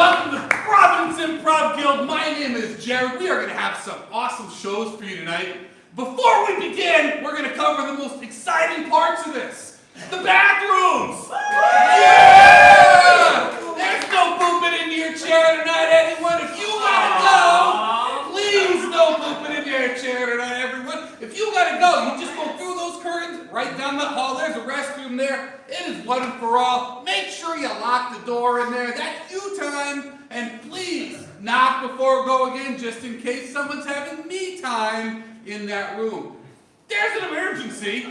Welcome to the Providence Improv Guild. My name is Jared. We are going to have some awesome shows for you tonight. Before we begin, we're going to cover the most exciting parts of this. The bathrooms! Yeah! There's no pooping into your chair tonight, anyone. If you gotta go, please no pooping into your chair tonight, everyone. If you gotta go, you just go through those curtains, right down the hall. There's a restroom there. It is one and for all. Make sure you lock the door in there. That's you time. And please knock before going in, just in case someone's having me time in that room. There's an emergency.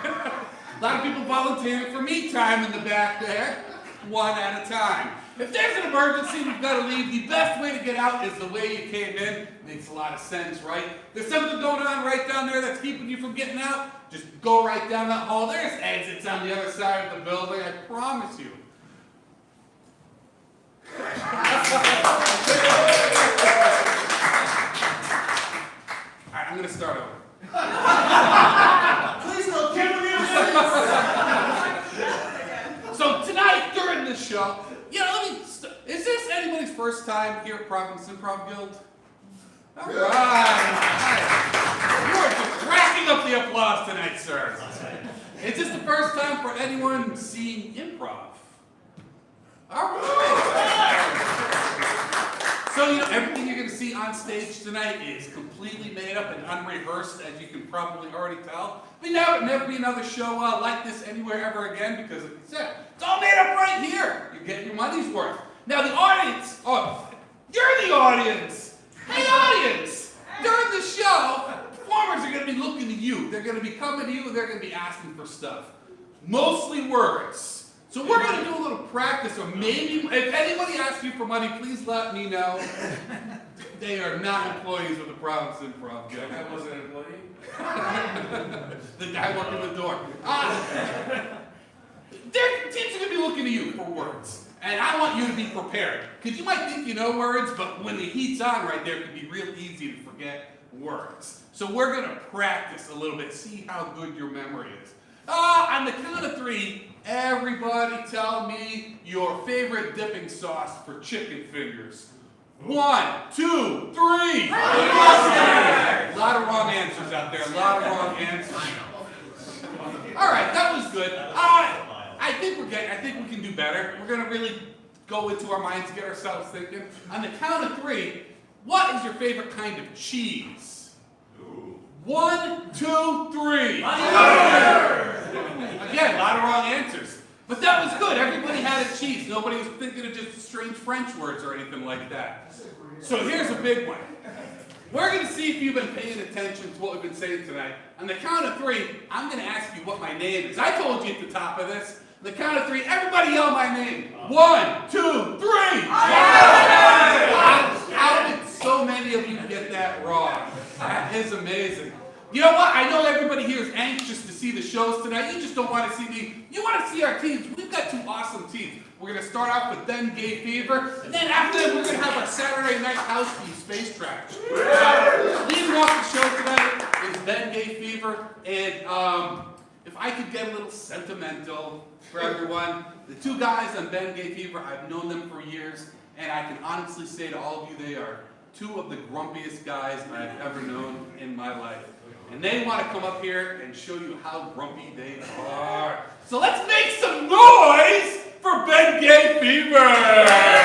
A lot of people volunteering for me time in the back there, one at a time. If there's an emergency, you've got to leave. The best way to get out is the way you came in. Makes a lot of sense, right? There's something going on right down there that's keeping you from getting out. Just go right down that hall. There's exits on the other side of the building, I promise you. Alright, I'm going to start over. Please don't kill me. So tonight, during this show, is this anybody's first time here at Providence Improv Guild? All right. You are just racking up the applause tonight, sir. Is this the first time for anyone seeing improv? All right. So, everything you're going to see on stage tonight is completely made up and unrehearsed, as you can probably already tell. But now there'll never be another show like this anywhere ever again, because, like I said, it's all made up right here. You're getting your money's worth. Now, the audience, you're the audience. Hey, audience! During the show, performers are going to be looking to you. They're going to be coming to you, and they're going to be asking for stuff. Mostly words. So we're going to do a little practice, or maybe, if anybody asks you for money, please let me know. They are not employees of the Providence Improv Guild. I was an employee. The guy working the door. Their teams are going to be looking to you for words. And I want you to be prepared. Because you might think you know words, but when the heat's on right there, it can be real easy to forget words. So we're going to practice a little bit, see how good your memory is. On the count of 3, everybody tell me your favorite dipping sauce for chicken fingers. 1, 2, 3. A lot of wrong answers out there. A lot of wrong answers. All right, that was good. I think we can do better. We're going to really go into our minds, get ourselves thinking. On the count of 3, what is your favorite kind of cheese? 1, 2, 3. Again, a lot of wrong answers. But that was good. Everybody had a cheese. Nobody was thinking of just strange French words or anything like that. So here's a big one. We're going to see if you've been paying attention to what we've been saying tonight. On the count of 3, I'm going to ask you what my name is. I told you at the top of this. On the count of 3, everybody yell my name. 1, 2, 3. How did so many of you get that wrong? That is amazing. You know what? I know everybody here is anxious to see the shows tonight. You just don't want to see me. You want to see our teams. We've got 2 awesome teams. We're going to start off with Bengay Fever, and then after that, we're going to have our Saturday night house team, Space Trash. Leading off the show tonight is Bengay Fever, and if I could get a little sentimental for everyone, the 2 guys on Bengay Fever, I've known them for years, and I can honestly say to all of you, they are 2 of the grumpiest guys I've ever known in my life. And they want to come up here and show you how grumpy they are. So let's make some noise for Bengay Fever! Yeah.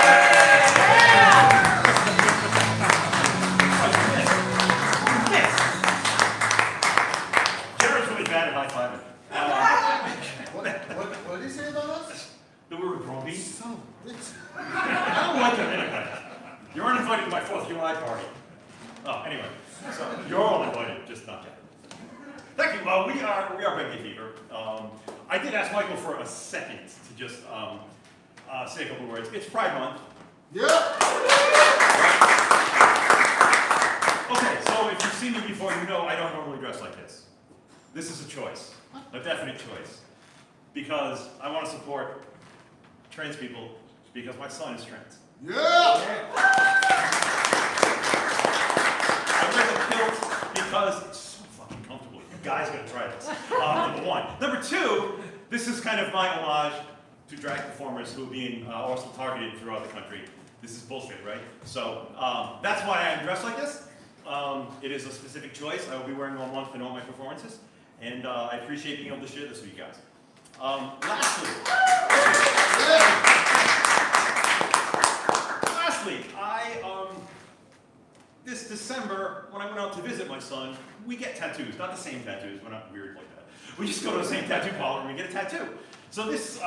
You weren't invited to my 4th of July party. Oh, anyway, so you're all invited, just not yet. Thank you. We are Bengay Fever. I did ask Michael for a second to just say a couple words. It's Pride Month. Yeah. Okay, so if you've seen me before, you know I don't normally dress like this. This is a choice, a definite choice, because I want to support trans people because my son is trans. Yeah. I wear the kilt because it's so fucking comfortable. You guys gotta try this. Number 1. Number 2, this is kind of my homage to drag performers who are being also targeted throughout the country. This is bullshit, right? So that's why I'm dressed like this. It is a specific choice. I will be wearing all month in all my performances, and I appreciate being able to share this with you guys. Lastly, this December, when I went out to visit my son, we get tattoos, not the same tattoos, we're not weird like that. We just go to the same tattoo parlor and we get a tattoo. So this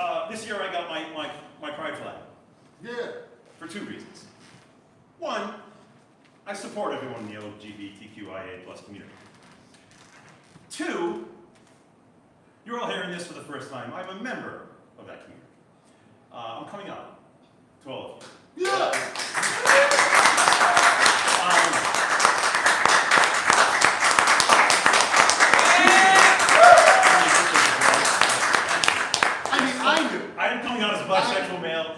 year I got my pride flag. Yeah. For 2 reasons. 1, I support everyone in the LGBTQIA+ community. 2, you're all hearing this for the first time. I'm a member of that community. I'm coming out to all of you. Yeah. I am coming out as a bisexual male,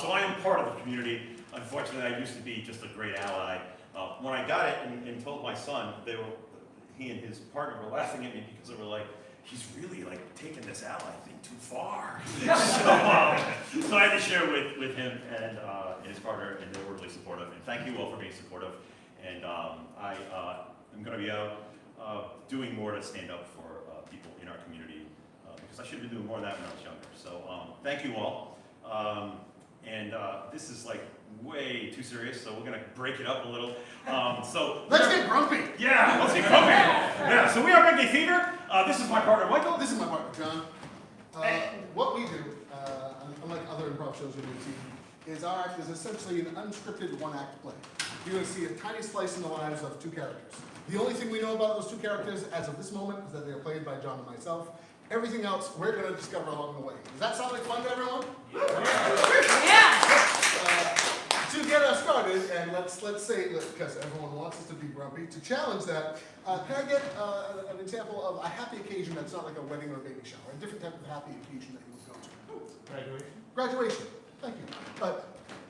so I am part of the community. Unfortunately, I used to be just a great ally. When I got it and told my son, he and his partner were laughing at me because they were like, he's really like taking this ally thing too far. So I had to share with him and his partner, and they were really supportive. And thank you all for being supportive. And I am going to be out doing more to stand up for people in our community because I should have been doing more of that when I was younger. So thank you all. This is like way too serious, so we're going to break it up a little. Let's get grumpy. Yeah, let's get grumpy. Yeah, so we are Bengay Fever. This is my partner, Michael. This is my partner, John. What we do, unlike other improv shows you're going to see, is our act is essentially an unscripted one-act play. You're going to see a tiny slice in the lives of 2 characters. The only thing we know about those 2 characters as of this moment is that they are played by John and myself. Everything else we're going to discover along the way. Does that sound like fun to everyone? Yeah. To get us started, and let's say, because everyone wants us to be grumpy, to challenge that, can I get an example of a happy occasion that's not like a wedding or a baby shower, a different type of happy occasion that you would go to? Graduation. Graduation. Thank you.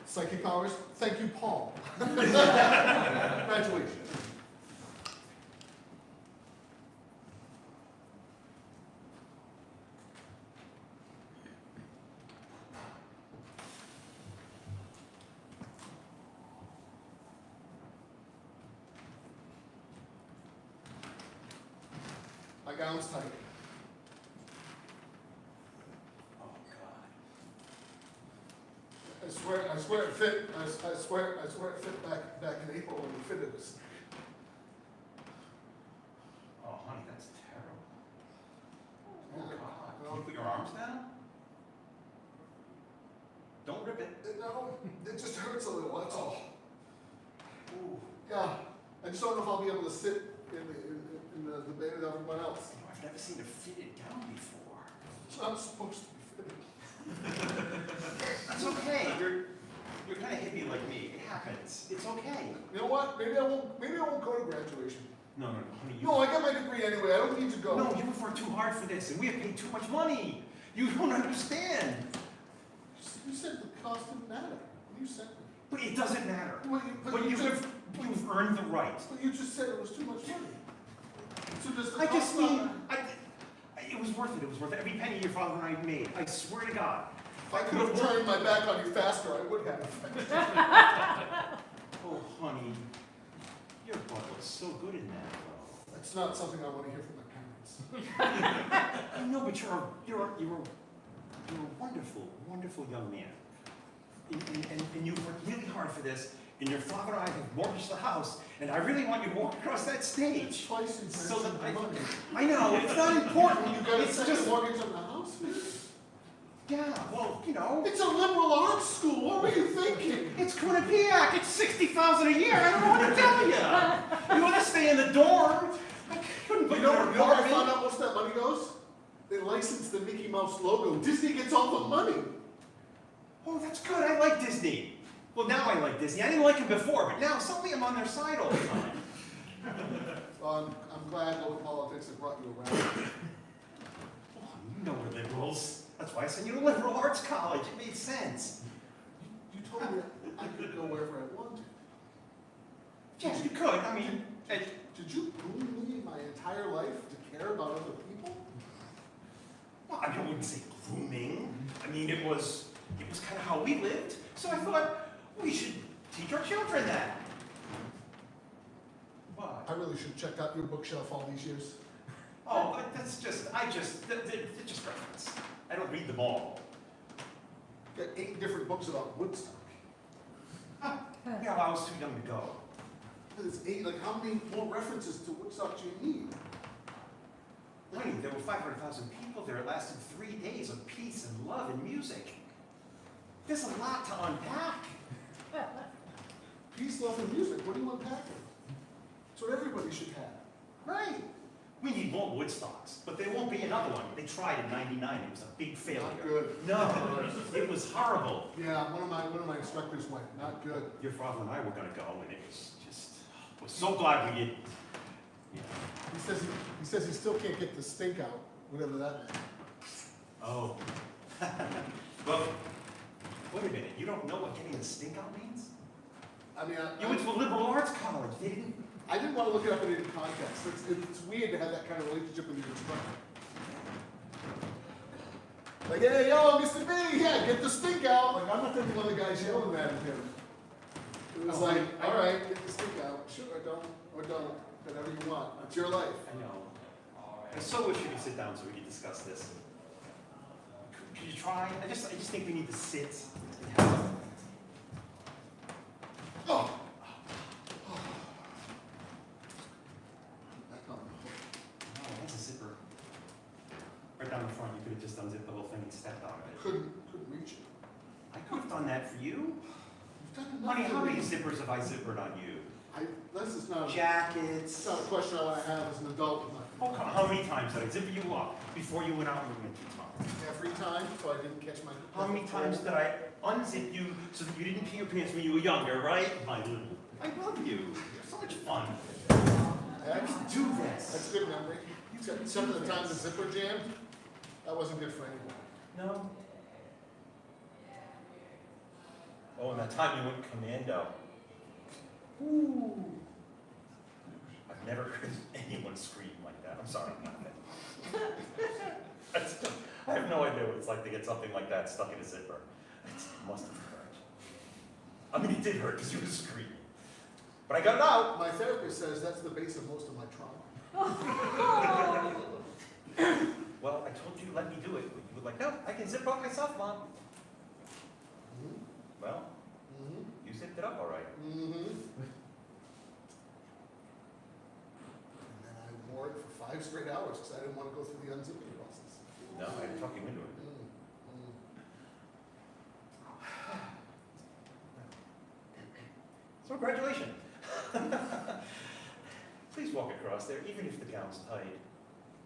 Psychic powers. Thank you, Paul. Graduation. My gown's tight. Oh God. I swear it fit. I swear it fit back in April when you fitted us. Oh honey, that's terrible. Oh Yeah. God. Can you put your arms down? Don't rip it. No, it just hurts a little. That's all. Ooh. Yeah, I just don't know if I'll be able to sit in the bed with everyone else. I've never seen a fitted gown before. It's not supposed to be fitted. That's okay. You're kind of hippie like me. It happens. It's okay. You know what? Maybe I won't go to graduation. No, honey. No, I got my degree anyway. I don't need to go. No, you worked too hard for this, and we have paid too much money. You don't understand. You said the cost didn't matter. You said it. But it doesn't matter. But You've earned the right. But you just said it was too much money. So does the I cost just not mean, matter? it was worth it. It was worth every penny your father and I made. I swear to God. If I could have turned my back on you faster, I would have. Oh, honey, your butt looks so good in that, though. That's not something I want to hear from my parents. I know, but you're a wonderful, wonderful young man. And you've worked really hard for this. And your father and I have mortgaged the house, and I really want you to walk across that stage. Twice you've So that mentioned the money. I know, it's not important. You got a It's second just, mortgage on the house? Yeah, well, you know. It's a liberal arts school. What were you thinking? It's Quinnipiac. It's $60,000 a year. I don't know what to tell you. You want to stay in the dorm? I couldn't put You know you in where an I found apartment. out most of that money goes? They licensed the Mickey Mouse logo. Disney gets all the money. Oh, that's good. I like Disney. Well, now I like Disney. I didn't like him before, but now suddenly I'm on their side all the time. Well, I'm glad local politics have brought you around. Oh, you know we're liberals. That's why I sent you to liberal arts college. It made sense. You told me I could go wherever I wanted. Yes, you could. I mean, Did you groom me my entire life to care about other people? well, I wouldn't say grooming. I mean, it was kind of how we lived. So I thought we should teach our children that. Why? I really should check out your bookshelf all these years. Oh, but that's just, it's just reference. I don't read them all. Got 8 different books about Woodstock. Yeah, well, I was too young to go. There's 8, like how many more references to Woodstock do you need? Honey, there were 500,000 people there. It lasted 3 days of peace and love and music. There's a lot to unpack. Peace, love, and music. What are you unpacking? It's what everybody should have. Right. We need more Woodstocks, but there won't be another one. They tried in '99. It was a big failure. Not good. No, it was horrible. Yeah, one of my instructors went. Not good. Your father and I were going to go, and it was just, we're so glad we did. Yeah. He says he still can't get the stink out, whatever that means. Oh. Well, wait a minute. You don't know what getting the stink out means? I mean, You went to a liberal arts college. They didn't. I didn't want to look it up in any context. It's weird to have that kind of relationship with your instructor. Like, hey, yo, Mr. B, yeah, get the stink out. Like, I'm not the one of the guys yelling at him. It was like, all right, get the stink out. Sure, or don't. Whatever you want. It's your life. I know. I so wish we could sit down so we could discuss this. Could you try? I just think we need to sit. Oh! Back on. Oh, that's a zipper. Right down the front, you could have just unzipped the whole thing and stepped on it. Couldn't reach it. I could have done that for you. You've done enough. Honey, how for many me. zippers have I zippered on you? This is not. It's Jackets. not a question I want to have as an adult with my. Oh, come on. How many times did I zip you up before you went out and went too far? Every time, so I didn't catch my. How many times did I unzip you so that you didn't pee your pants when you were younger, right? I love you. You're so much fun. That's Do this. That's good memory. Except for the time the zipper jammed, that wasn't good for anyone. No. Oh, and that time you went commando. Ooh. I've never heard anyone scream like that. I'm sorry, I have no idea what it's like to get something like that stuck in a zipper. It must have hurt. I mean, it did hurt because you were screaming. But I got it out. My therapist says that's the base of most of my trauma. Well, I told you to let me do it, but you were like, no, I can zip up myself, Mom. Mm-hmm. Well, Mm-hmm. you zipped it up all right. Mm-hmm. And then I wore it for 5 straight hours because I didn't want to go through the unzipping process. No, I had to talk you into it. So congratulations. Please walk across there, even if the gown's tight.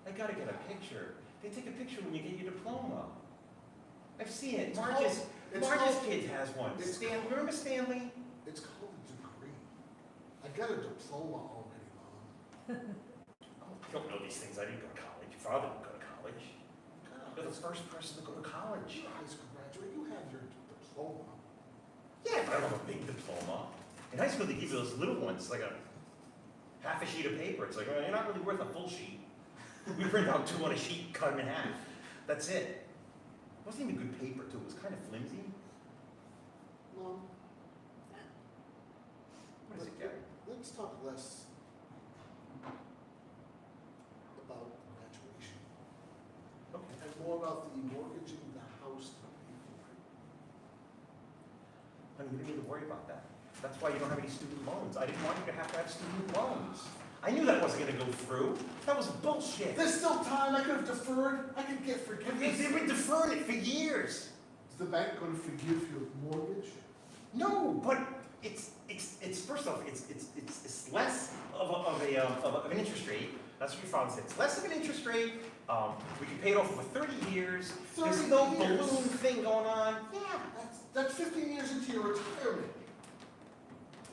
I gotta get a picture. They take a picture when you get your diploma. I've seen it. Marge's kid has one. Remember Stanley? It's called a degree. I got a diploma already, Mom. You don't know these things. I didn't go to college. Your father didn't go to college. You're the first person to go to college. You're a high school graduate. You have your diploma. Yeah, but I don't have a big diploma. In high school, they give you those little ones, like a half a sheet of paper. It's like, well, you're not really worth a full sheet. We print out 2 on a sheet, cut them in half. That's it. It wasn't even good paper, too. It was kind of flimsy. Mom, What is it, Gary? let's talk less about graduation Okay. and more about the mortgaging the house to pay for it. Honey, you don't need to worry about that. That's why you don't have any student loans. I didn't want you to have student loans. I knew that wasn't gonna go through. That was bullshit. There's still time. I could have deferred. I could get forgiveness. They've been deferring it for years. Is the bank going to forgive your mortgage? No, but it's first off, it's less of an interest rate. That's what your father said. It's less of an interest rate. We can pay it off for 30 years. 30 There's no years. balloon thing going on. Yeah, that's 15 years into your retirement.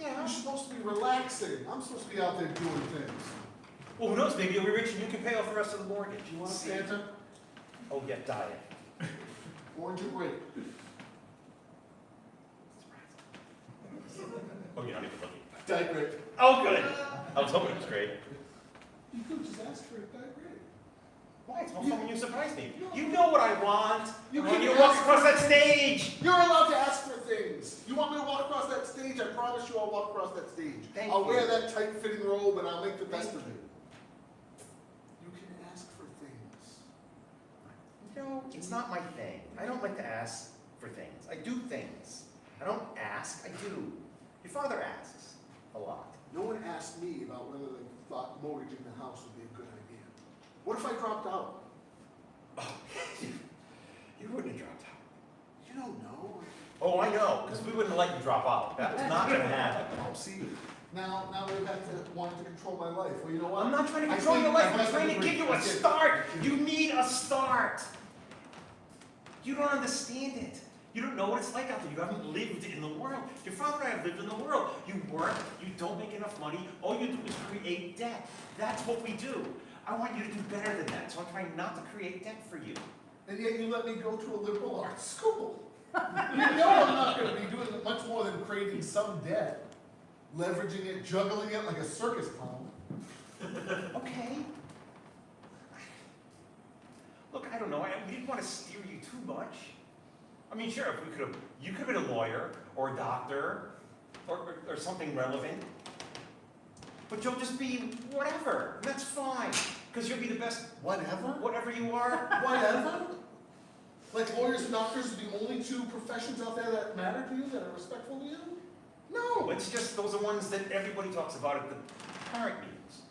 Yeah. You're supposed to be relaxing. I'm supposed to be out there doing things. Well, who knows? Maybe you'll be rich and you can pay off the rest of the mortgage. You want a See? Santa? Oh, yeah, diet. Orange or grape? Oh, you're not even looking. Diet grape. Oh, good. I was hoping it was great. You could just ask for a diet grape. Why? It's more fun when you surprise me. You know what I want. You When can you ask walk across for that stage. You're allowed to ask for things. You want me to walk across that stage? I promise you I'll walk across that stage. Thank I'll you. wear that tight-fitting robe and I'll make the best of it. You can ask for things. No, it's not my thing. I don't like to ask for things. I do things. I don't ask, I do. Your father asks a lot. No one asked me about whether they thought mortgaging the house would be a good idea. What if I dropped out? Oh, you wouldn't have dropped out. You don't know. Oh, I know, because we wouldn't let you drop out. That's not going to happen. Oh, see, now we're back to wanting to control my life. Well, you know what? I'm not trying to I control think your life. I I'm have trying to agree. give you a That's it. start. You need a start. You don't understand it. You don't know what it's like out there. You haven't lived in the world. Your father and I have lived in the world. You work, you don't make enough money. All you do is create debt. That's what we do. I want you to do better than that, so I'm trying not to create debt for you. And yet you let me go to a liberal arts school. You know I'm not going to be doing much more than creating some debt, leveraging it, juggling it like a circus clown. Okay. Look, I don't know. We didn't want to steer you too much. I mean, sure, if we could have, you could have been a lawyer or a doctor or something relevant. But you'll just be whatever, and that's fine, because you'll be the best Whatever? whatever you are. Whatever? Like lawyers and doctors are the only two professions out there that matter to you, that are respectful to you? No, it's just those are the ones that everybody talks about at the parent meetings.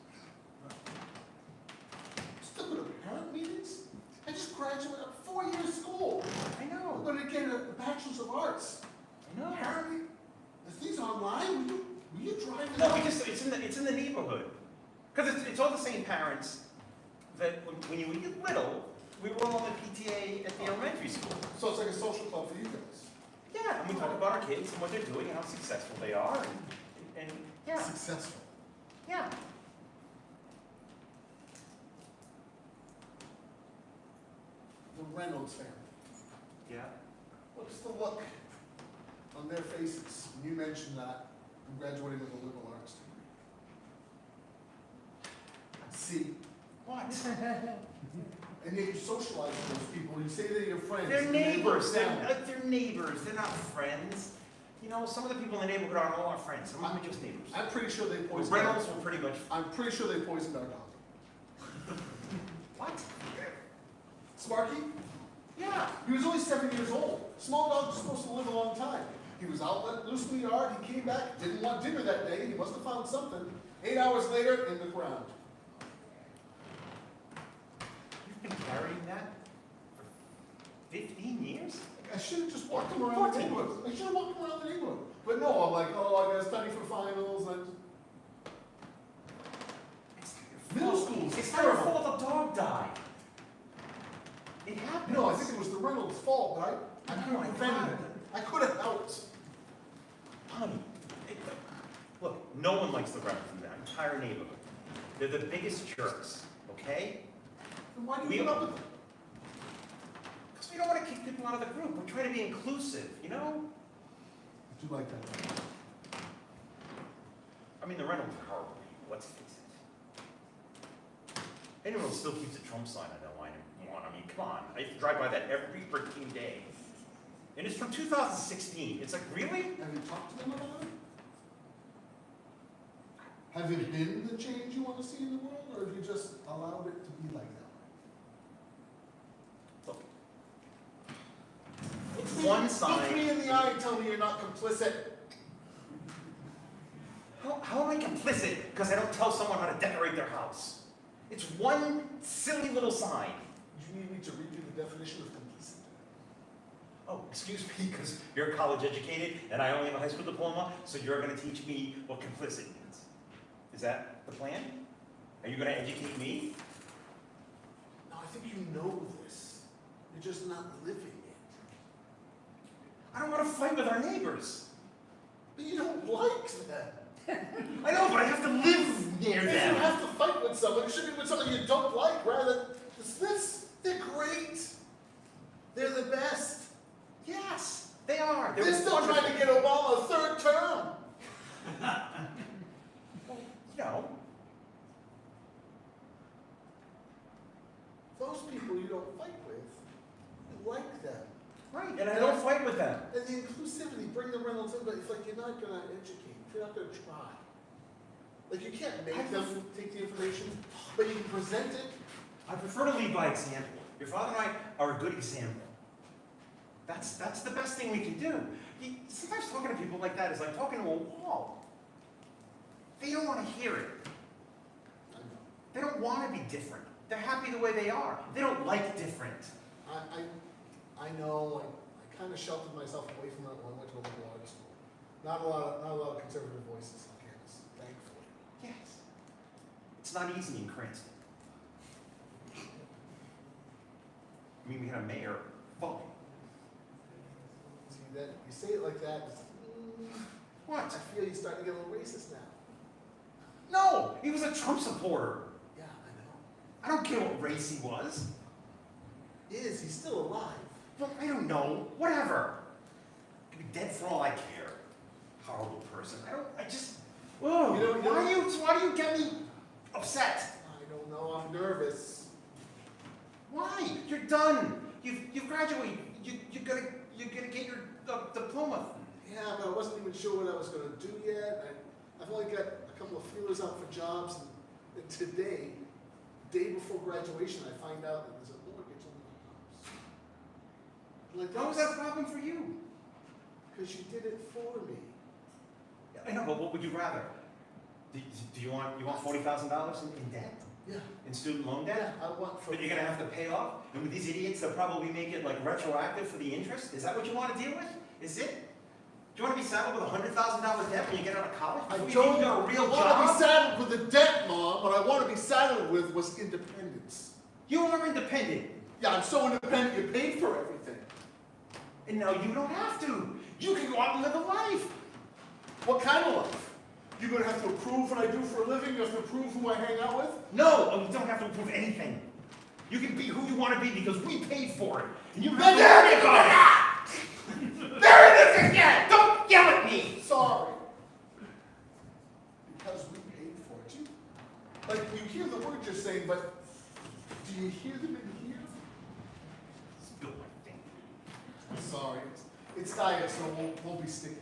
Still go to parent meetings? I just graduated 4 years of school. I I'm know, going to get a Bachelor's of Arts. I know. Parent meeting? The thing's online? Will you drive it No, out? it's in the neighborhood, because it's all the same parents that when you were little, we were all on the PTA at the elementary school. So it's like a social club for you guys. Yeah, and we talk about our kids and what they're doing and how successful they are, and yeah, Successful. yeah. The Reynolds family. Yeah. What's the look on their faces when you mentioned that I'm graduating with a liberal arts degree? See, What? and yet you socialize with those people, you say they're your friends. They're and they look neighbors. down. They're neighbors. They're not friends. You know, some of the people in the neighborhood aren't all our friends. Some of them are just neighbors. I'm pretty sure they Well, poisoned Reynolds were pretty much. I'm pretty sure they poisoned our dog. What? Sparky? Yeah. He was only 7 years old. Small dogs are supposed to live a long time. He was out let loose in the yard, he came back, didn't want dinner that day, he must have found something. 8 hours later, in the ground. You've been carrying that for 15 years? I should have just walked him around the 14. neighborhood. I should have walked him around the neighborhood. But no, I'm like, oh, I gotta study for finals. And It's Middle not your school fault. is It's not your terrible. fault the dog died. It happened. no, I think it was the Reynolds' fault, but I could Oh my have prevented God. it. I could have helped. Honey, look, no one likes the Reynolds in that entire neighborhood. They're the biggest jerks, okay? Then why do We- you put up with it? Because we don't want to kick people out of the group. We're trying to be inclusive, you know? I do like that. I mean, the Reynolds are horrible people, let's face it. Anyone who still keeps a Trump sign on their line, I mean, come on. I used to drive by that every freaking day. And it's from 2016. It's like, really? Have you talked to them about it? Have it been the change you want to see in the world, or have you just allowed it to be like that? Look. It's one Look me sign. in the eye and tell me you're not complicit. How am I complicit because I don't tell someone how to decorate their house. It's one silly little sign. You need me to read you the definition of complicit? Oh, excuse me, because you're college educated and I only have a high school diploma, so you're going to teach me what complicit means. Is that the plan? Are you going to educate me? No, I think you know this. You're just not living it. I don't want to fight with our neighbors. But you don't like them. I know, but I have to live near If them. you have to fight with someone, it should be with someone you don't like, rather than this. They're great. They're the best. Yes, they are. They're still trying to get Obama a third term. You know, Those people you don't fight with, you like them. right, and I don't fight with them. And the inclusivity, bring the Reynolds in, but it's like you're not going to educate, you're not going to try. Like you can't make them take the information, but you can present it. I prefer to lead by example. Your father and I are a good example. That's the best thing we can do. Sometimes talking to people like that is like talking to a wall. They don't want to hear it. I know. They don't want to be different. They're happy the way they are. They don't like different. I know. I kind of sheltered myself away from it when I went to a liberal arts school. Not a lot of conservative voices on campus, thankfully. Yes. It's not easy in Cranston. I mean, we had a mayor voting. See that you say it like that. It's, What? I feel you're starting to get a little racist now. No, he was a Trump supporter. Yeah, I know. I don't care what race he was. He's still alive. Well, I don't know. Whatever. He could be dead for all I care. Horrible person. Whoa. Why do you get me upset? I don't know. I'm nervous. Why? You're done. You've graduated. You're gonna get your diploma. Yeah, but I wasn't even sure what I was going to do yet. I've only got a couple of feelers out for jobs, and today, day before graduation, I find out that there's a mortgage on my house. Like, How was that a problem for you? Because you did it for me. I know, but what would you rather? Do you want $40,000 in debt? Yeah. In student loan Yeah, debt? I want for. That you're gonna have to pay off? And with these idiots, they'll probably make it like retroactive for the interest? Is that what you want to deal with? Is it? Do you want to be saddled with $100,000 debt when you get out of college? I Before you don't even got a real want to be job? saddled with the debt, Mom. What I want to be saddled with was independence. You are independent. Yeah, I'm so independent, you paid for everything. And now you don't have to. You can go out and live a life. What kind of life? You're going to have to approve what I do for a living? You have to approve who I hang out with? No, you don't have to approve anything. You can be who you want to be because we paid for it. And you don't Then have to worry about it. There it is again! Don't yell at me! Sorry. Because we paid for it. Like, you hear the words you're saying, but do you hear them in here? Spill my thing. I'm sorry. It's diet, so it won't be sticky.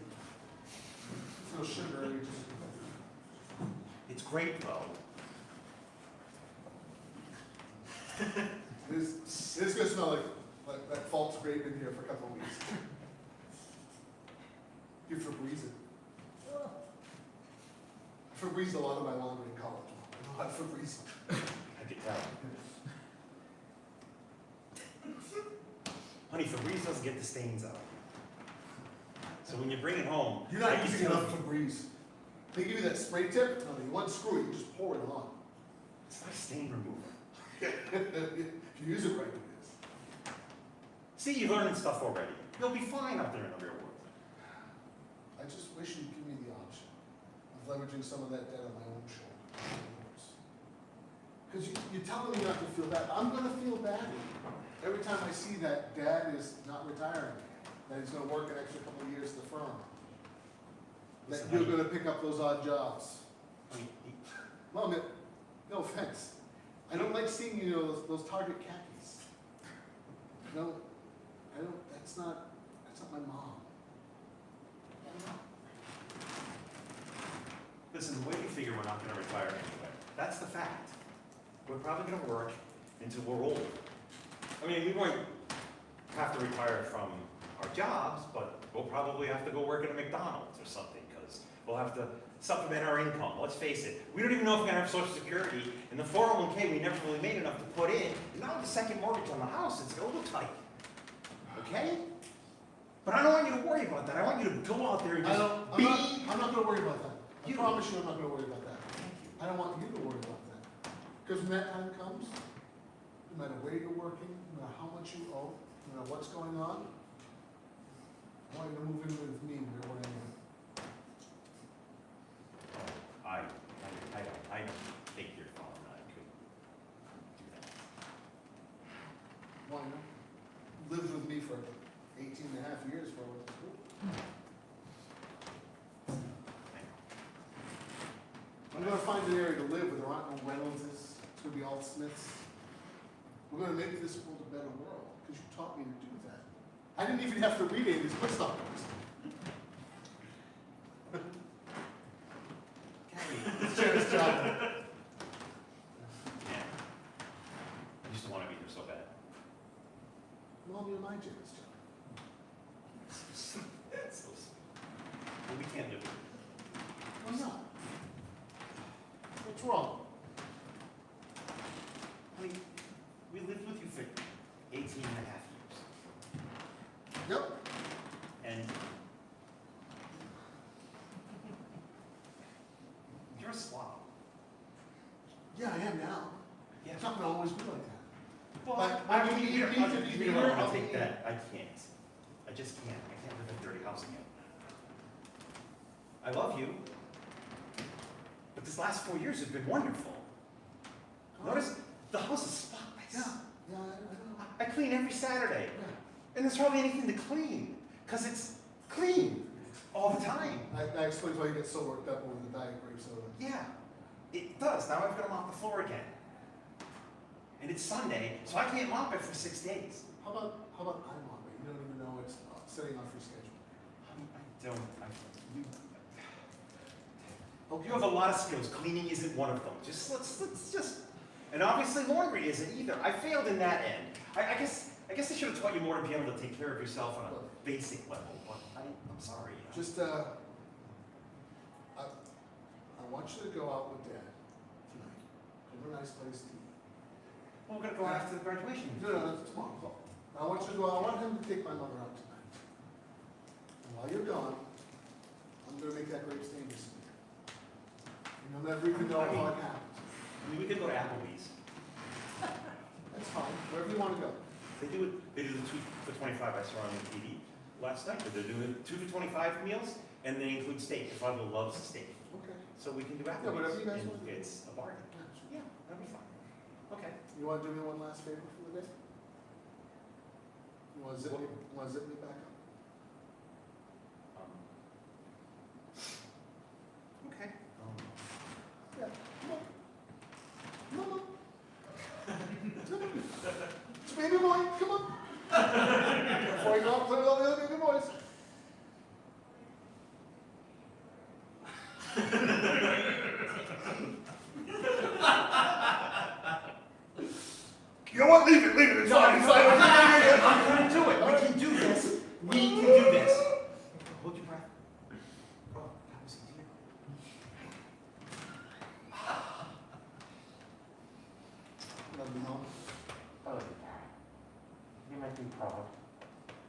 There's no sugar. You just... It's great though. This is going to smell like that false grape in here for a couple of weeks. You Febreze it. I Febreze a lot of my laundry in college. I know how to Febreze. I can tell. Honey, Febreze doesn't get the stains out. So when you bring it home, You're not I using can- enough Febreze. They give you that spray tip, no, you unscrew it, you just pour it on. It's like stain remover. If you use it right, it is. See, you're learning stuff already. You'll be fine out there in the real world. I just wish you'd give me the option of leveraging some of that debt on my own shoulders. Because you're telling me not to feel bad. I'm going to feel bad every time I see that Dad is not retiring, that he's going to work an extra couple of years at the firm, that Listen, you're honey. going to pick up those odd jobs. Honey, Mom, no offense. I don't like seeing, those Target khakis. No, I don't, that's not my mom. Listen, the way we figure we're not going to retire anyway, that's the fact. We're probably going to work until we're old. I mean, we won't have to retire from our jobs, but we'll probably have to go work at a McDonald's or something, because We'll have to supplement our income. Let's face it. We don't even know if we're going to have Social Security. And the 401k, we never really made enough to put in. And now with the second mortgage on the house, it's a little tight. Okay? But I don't want you to worry about that. I want you to go out there and just I'm not going to worry about that. I promise you I'm not going to worry about that. I don't want you to worry about that. Because when that time comes, no matter where you're working, no matter how much you owe, no matter what's going on, I want you to move in with me where I am. I don't think your father and I could do that. Why not? Lived with me for 18 and a half years before I went to school. I'm going to find an area to live where there aren't no Reynoldses. It's going to be all Smiths. We're going to make this world a better world because you taught me to do that. I didn't even have to read any of these quiz documents. It's Jared's job. Yeah. I just want to be here so bad. Well, you're my Jared's job. That's so sweet. But we can't live with it. Why not? What's wrong? I mean, we lived with you for 18 and a half years. Yep. And you're a slob. Yeah, I am now. Yeah. It's not going to always be like that. Well, But I you mean, need to be I'll here. take that. I can't. I just can't. I can't live in a dirty house again. I love you. But this last 4 years have been wonderful. Notice the house is spotless. Yeah, I know. I clean every Saturday. Yeah. And there's hardly anything to clean. Because it's clean all the time. That explains why you get so worked up over the Diet Grape soda. Yeah, it does. Now I've got to mop the floor again. And it's Sunday, so I can't mop it for 6 days. How about I mop it? You don't even know it's setting off your schedule. You have a lot of skills. Cleaning isn't one of them. Let's just. And obviously laundry isn't either. I failed in that end. I guess I should have taught you more to be able to take care of yourself on a basic level. But I'm sorry. Just I want you to go out with Dad tonight. Go to a nice place to eat. Well, we're gonna go after the graduation. No, that's tomorrow. I want you to go. I want him to take my mother out tonight. And while you're gone, I'm going to make that grape stain disappear. And you'll never even know how it happened. I mean, we could go to Applebee's. That's fine. Wherever you want to go. They do the 2 for 25 I saw on the TV last night. But they're doing 2 for 25 meals, and they include steak. Your father loves steak. Okay. So we can do Applebee's. Yeah, whatever you guys and want to do. it's a bargain. Yeah, that'll be fine. Okay. You want to do me one last favor for the day? You want to zip me back up? Okay. Yeah. Come on. Come on. Come on. It's baby boy. Come on. Before you go, play with all the other baby boys. You know what? Leave it. It's fine. I'm gonna do it. We can do this. We can do this. Hold your breath. Oh, that was easier. Love you, Mom. I love you. You make me proud.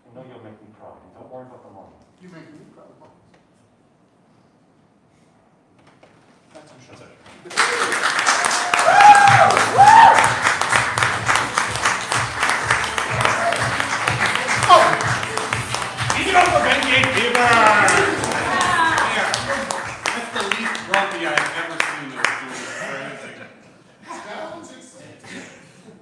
I know you'll make me proud. And don't worry about the money. You make me proud, Mom. That's our show. That's it. Give it up for Bengay fever! That's the least grumpy I've ever seen this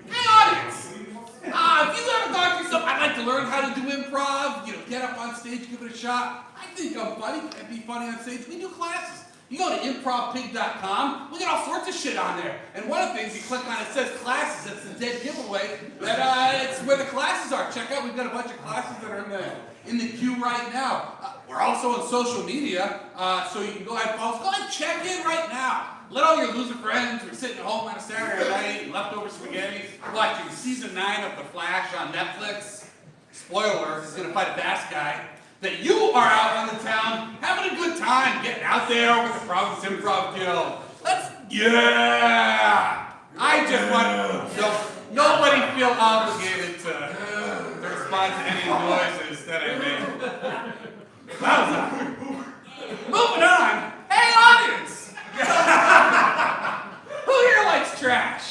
Hey audience! If you ever thought to yourself, I'd like to learn how to do improv, get up on stage, give it a shot. I think I'm funny, I'd be funny on stage. We do classes. You go to improvpig.com, we got all sorts of shit on there. And one of the things you click on, it says classes. It's the dead giveaway. It's where the classes are. Check out, we've got a bunch of classes that are in the queue right now. We're also on social media, so you can go ahead and follow us. Go ahead and check in right now. Let all your loser friends who are sitting at home on a Saturday night, leftover spaghetti, watching season 9 of The Flash on Netflix. Spoiler, he's gonna fight a fast guy. that you are out on the town having a good time, getting out there with the Providence Improv Guild. Yeah! I just want nobody feel obligated to respond to any noises that I make. Moving on. Hey, audience! Who here likes trash?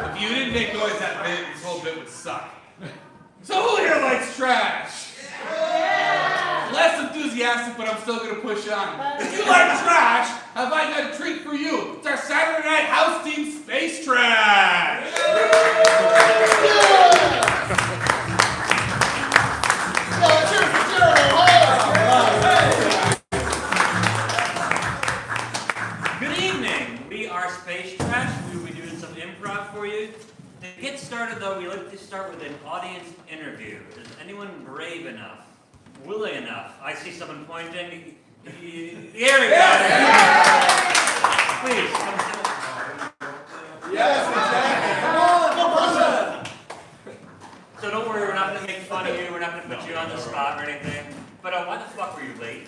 If you didn't make noise that bit, this whole bit would suck. So who here likes trash? Less enthusiastic, but I'm still gonna push on. If you like trash, have I got a treat for you? It's our Saturday night house team space trash. Good evening. We are Space Trash. We will be doing some improv for you. To get started, though, we like to start with an audience interview. Is anyone brave enough? Willing enough? I see someone pointing. Here we go. Please, come sit. Yes, exactly. Come on, no pressure. So don't worry, we're not going to make fun of you. We're not going to put you on the spot or anything. But why the fuck were you late?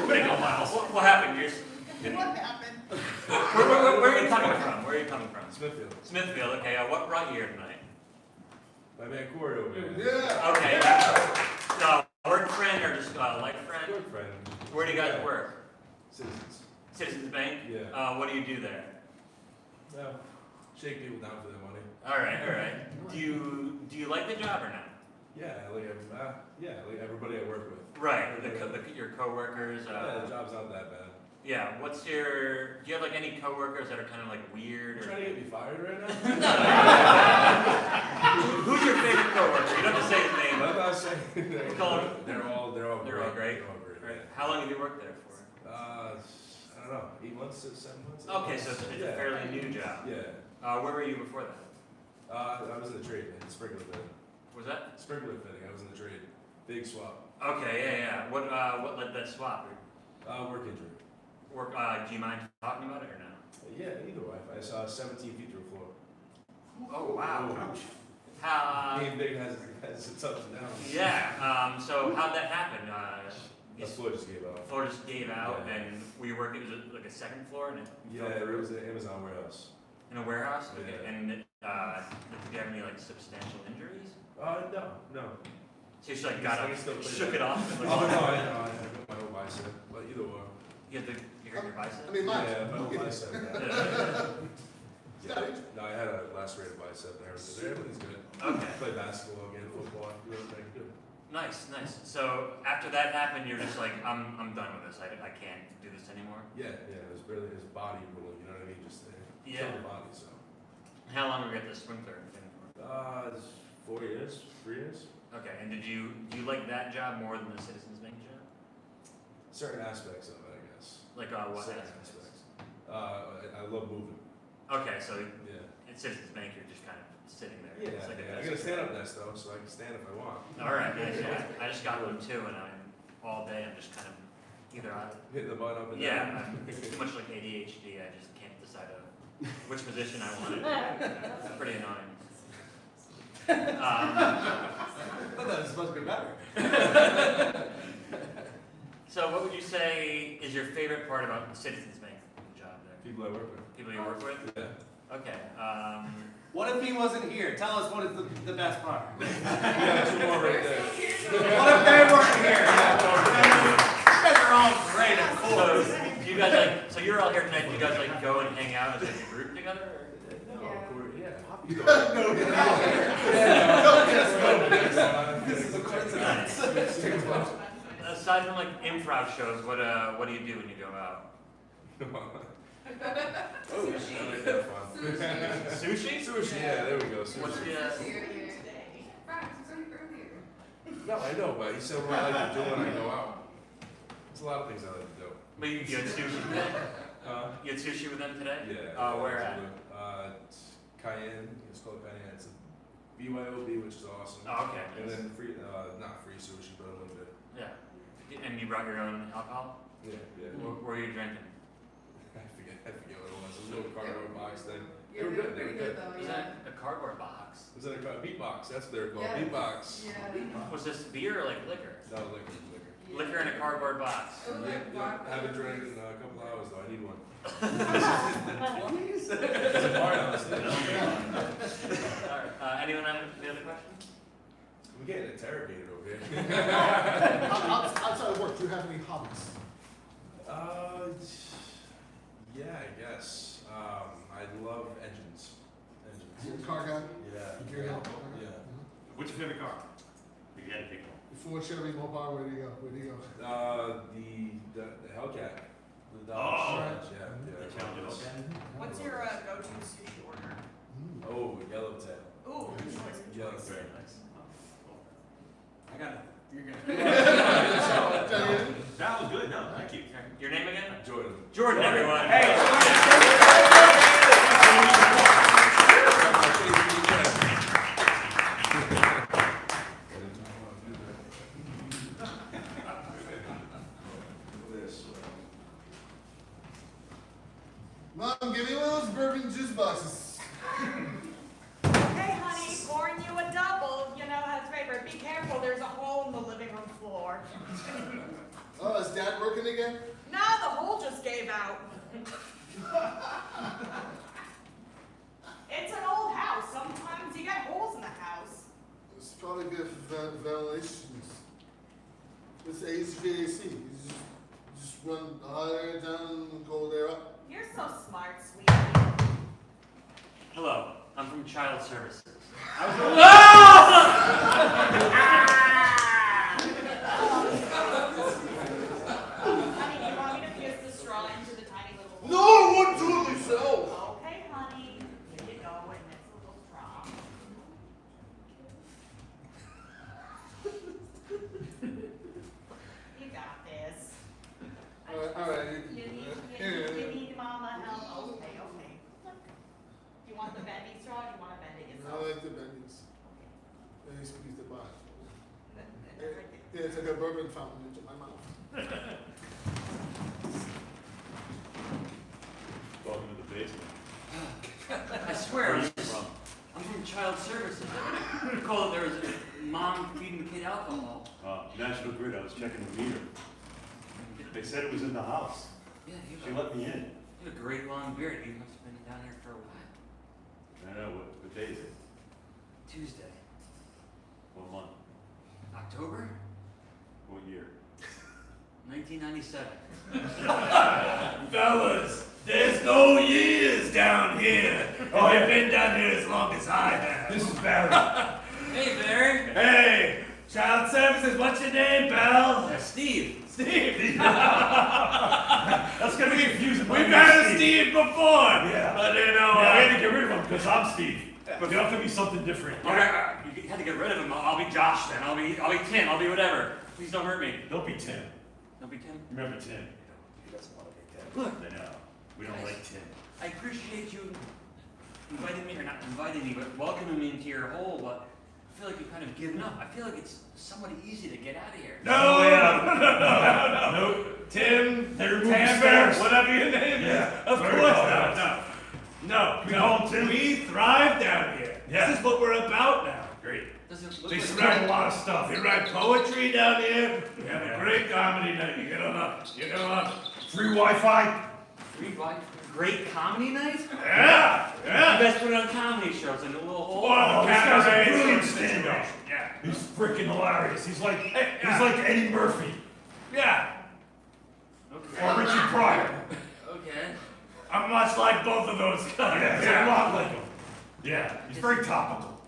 Where'd it go, Miles? What happened? What happened? Where are you coming from? Where are you coming from? Smithfield. Smithfield. Okay. What brought you here tonight? My man Corey over here. Yeah. Okay. So, work friend or just like friend? Good friend. Where do you guys work? Citizens. Citizens Bank? Yeah. What do you do there? Well, shake people down for their money. All right. Do you like the job or not? Yeah, like everybody I work with. Right. Your coworkers. Yeah, the job's not that bad. Yeah. Do you have like any coworkers that are kind of like weird? You're Or... trying to get me fired right now? Who's your favorite coworker? You don't have to say his name. I'm not saying. They're all They're all great. great? They're all great. Right. Yeah. How long have you worked there for? I don't know, 8 months to 7 months. Okay, so it's a fairly new job. Yeah. Where were you before that? I was in the trade, man. Sprinkler fitting. Was that? Sprinkler fitting. I was in the trade. Big swap. Okay, yeah. What led that swap? Work injury. Work. Do you mind talking about it or no? Yeah, either way. I saw 17 feet through the floor. Oh wow. Ouch. How? Being big has its ups and downs. Yeah. So how'd that happen? The floor just gave out. Floor just gave out, Yeah. and were you working? Was it like a second floor? And it Yeah, fell it through? was an Amazon warehouse. In a warehouse. Okay. Yeah. And did you have any like substantial injuries? No. So you just like got up, I can still play shook that. it off. And, Oh, like, no, I broke my whole bicep. But either way. You hurt your bicep. I mean, mine. Yeah, my whole bicep. Got it. No, I had a lacerated bicep and everything. Everything's good. Okay. Play basketball again, football. Everything's good. Nice. So after that happened, you're just like, I'm done with this. I can't do this anymore. Yeah, it was body ruling, you know what I mean? Just to Yeah. kill the body, so. How long were you at the sprinkler thing for? It's 4 years, 3 years. Okay. And do you like that job more than the Citizens Bank job? Certain aspects of it, I guess. Like what Certain aspects? I love moving. Okay, so Yeah. at Citizens Bank, you're just kind of sitting there. Yeah, It's like a I desk. got a stand-up desk though, so I can stand if I want. All right, nice. Yeah. I just got one too, and all day I'm just kind of either Hitting the button up and yeah, down. it's too much like ADHD. I just can't decide which position I want. It's pretty annoying. But that's supposed to be better. So, what would you say is your favorite part about the Citizens Bank job there? People I work with. People you work with? Yeah. Okay. What if he wasn't here? Tell us what is the best part. Yeah, two more right there. What if they weren't here? You guys are all great, of So, course. do you guys like? So you're all here tonight. Do you guys like go and hang out as like a group together? Or? This is a coincidence. Aside from like improv shows, what do you do when you go out? I like that fun. Sushi? Sushi, yeah, there we go. Sushi. What's the? No, I know, but you said what I like to do when I go out. There's a lot of things I like to do. But you had sushi today? You had sushi with them today? Yeah. Where at? It's Cayenne. It's called Cayenne. It's a BYOB, which is awesome. Oh, okay. And then free, not free sushi, but a little bit. Yeah. And you brought your own alcohol? Yeah. What were you drinking? I forget what it was. A little cardboard box thing. They Yeah, were good. They were good. though, Was yeah. that a cardboard box? Was that a meat box? That's what they're called. Yeah. Meat box. Yeah. Was this beer or like liquor? No, liquor. Liquor in a cardboard box. It was like vodka. Haven't drank in a couple hours though. I need one. Please. It's a bar downstairs. Alright, anyone have any other questions? I'm getting interrogated over here. Outside of work, do you have any hobbies? Yeah, I guess. I love engines. You're a car guy? Yeah. You're a car guy? Yeah. What's your favorite car? If you had to pick one. Ford, Chevy, Mopar, where do you go? Where do you go? The Hellcat. The Oh. Dodge. Yeah. The Challenger Hellcat. What's your go-to sushi order? Oh, yellowtail. Ooh, good choice. Yellowtail. Very nice. I got it. You're good. That was good, no, thank you. Your name again? Jordan. Jordan, everyone. Hey, Mom, give me one of those bourbon juice boxes. Hey, honey, pouring you a double. You know how it's favorite. Be careful, there's a hole in the living room floor. Oh, is Dad working again? No, the hole just gave out. It's an old house. Sometimes you get holes in the house. It's probably good for ventilation. It's HVAC. You just run the hot air down and cold air up. You're so smart, sweetie. Hello, I'm from Child Services. Honey, do you want me to pierce the straw into the tiny little hole? No, I won't do it myself. Okay, honey. Here you go, and it's a little straw. You got this. All right. You need mama help. Okay. Do you want the bendy straw or do you want to bend it I yourself? like the bendies. Then you squeeze the bottom. Yeah, it's like a bourbon fountain into my mouth. Welcome to the basement. I swear, Where are I'm you just- from? I'm from Child Services. I recall there was a mom feeding the kid alcohol. National Grid, I was checking the meter. They said it was in the house. Yeah, She let me in. you have a great long beard. You must have been down here for a while. I don't know, what day is it? Tuesday. What month? October? What year? 1997. fellas, there's no years down here. Oh, I've been down here as long as I have. This is Barry. Hey, Barry. Hey, Child Services, what's your name, Belle? Steve. Steve. That's gonna be confusing. We've had a Steve before. Yeah. But you know, Yeah, I had to get rid of him because I'm Steve. But you have to be something different. Okay, you had to get rid of him. I'll be Josh then. I'll be Tim. I'll be whatever. Please don't hurt me. Don't be Tim. Don't be Tim. Remember Tim? He doesn't want to be Tim. Look. I know. We don't like Tim. I appreciate you inviting me, or not inviting me, but welcoming me into your hole, but I feel like you've kind of given up. I feel like it's somewhat easy to get out of here. No. Tim, They removed the Tamber, stairs. whatever your name Yeah, is. Of very course well. not. No. We call him Tim. We thrive down here. Yeah. This is what we're about now. Great. Doesn't look They like surround a lot of stuff. We write poetry down here. We have Yeah. a great comedy night. You get on up. You get on up. Free Wi-Fi. free Wi-Fi. Great comedy night? Yeah. You Yeah. guys put it on comedy shows in a little hole. Oh, this guy's a cabaret brilliant situation. stand-up. Yeah. He's freaking hilarious. He's like Yeah. Eddie Murphy Yeah. Okay. or Richard Pryor. Okay. I'm much like both of those guys. Yeah, he's a lot like him. Yeah, he's very topical.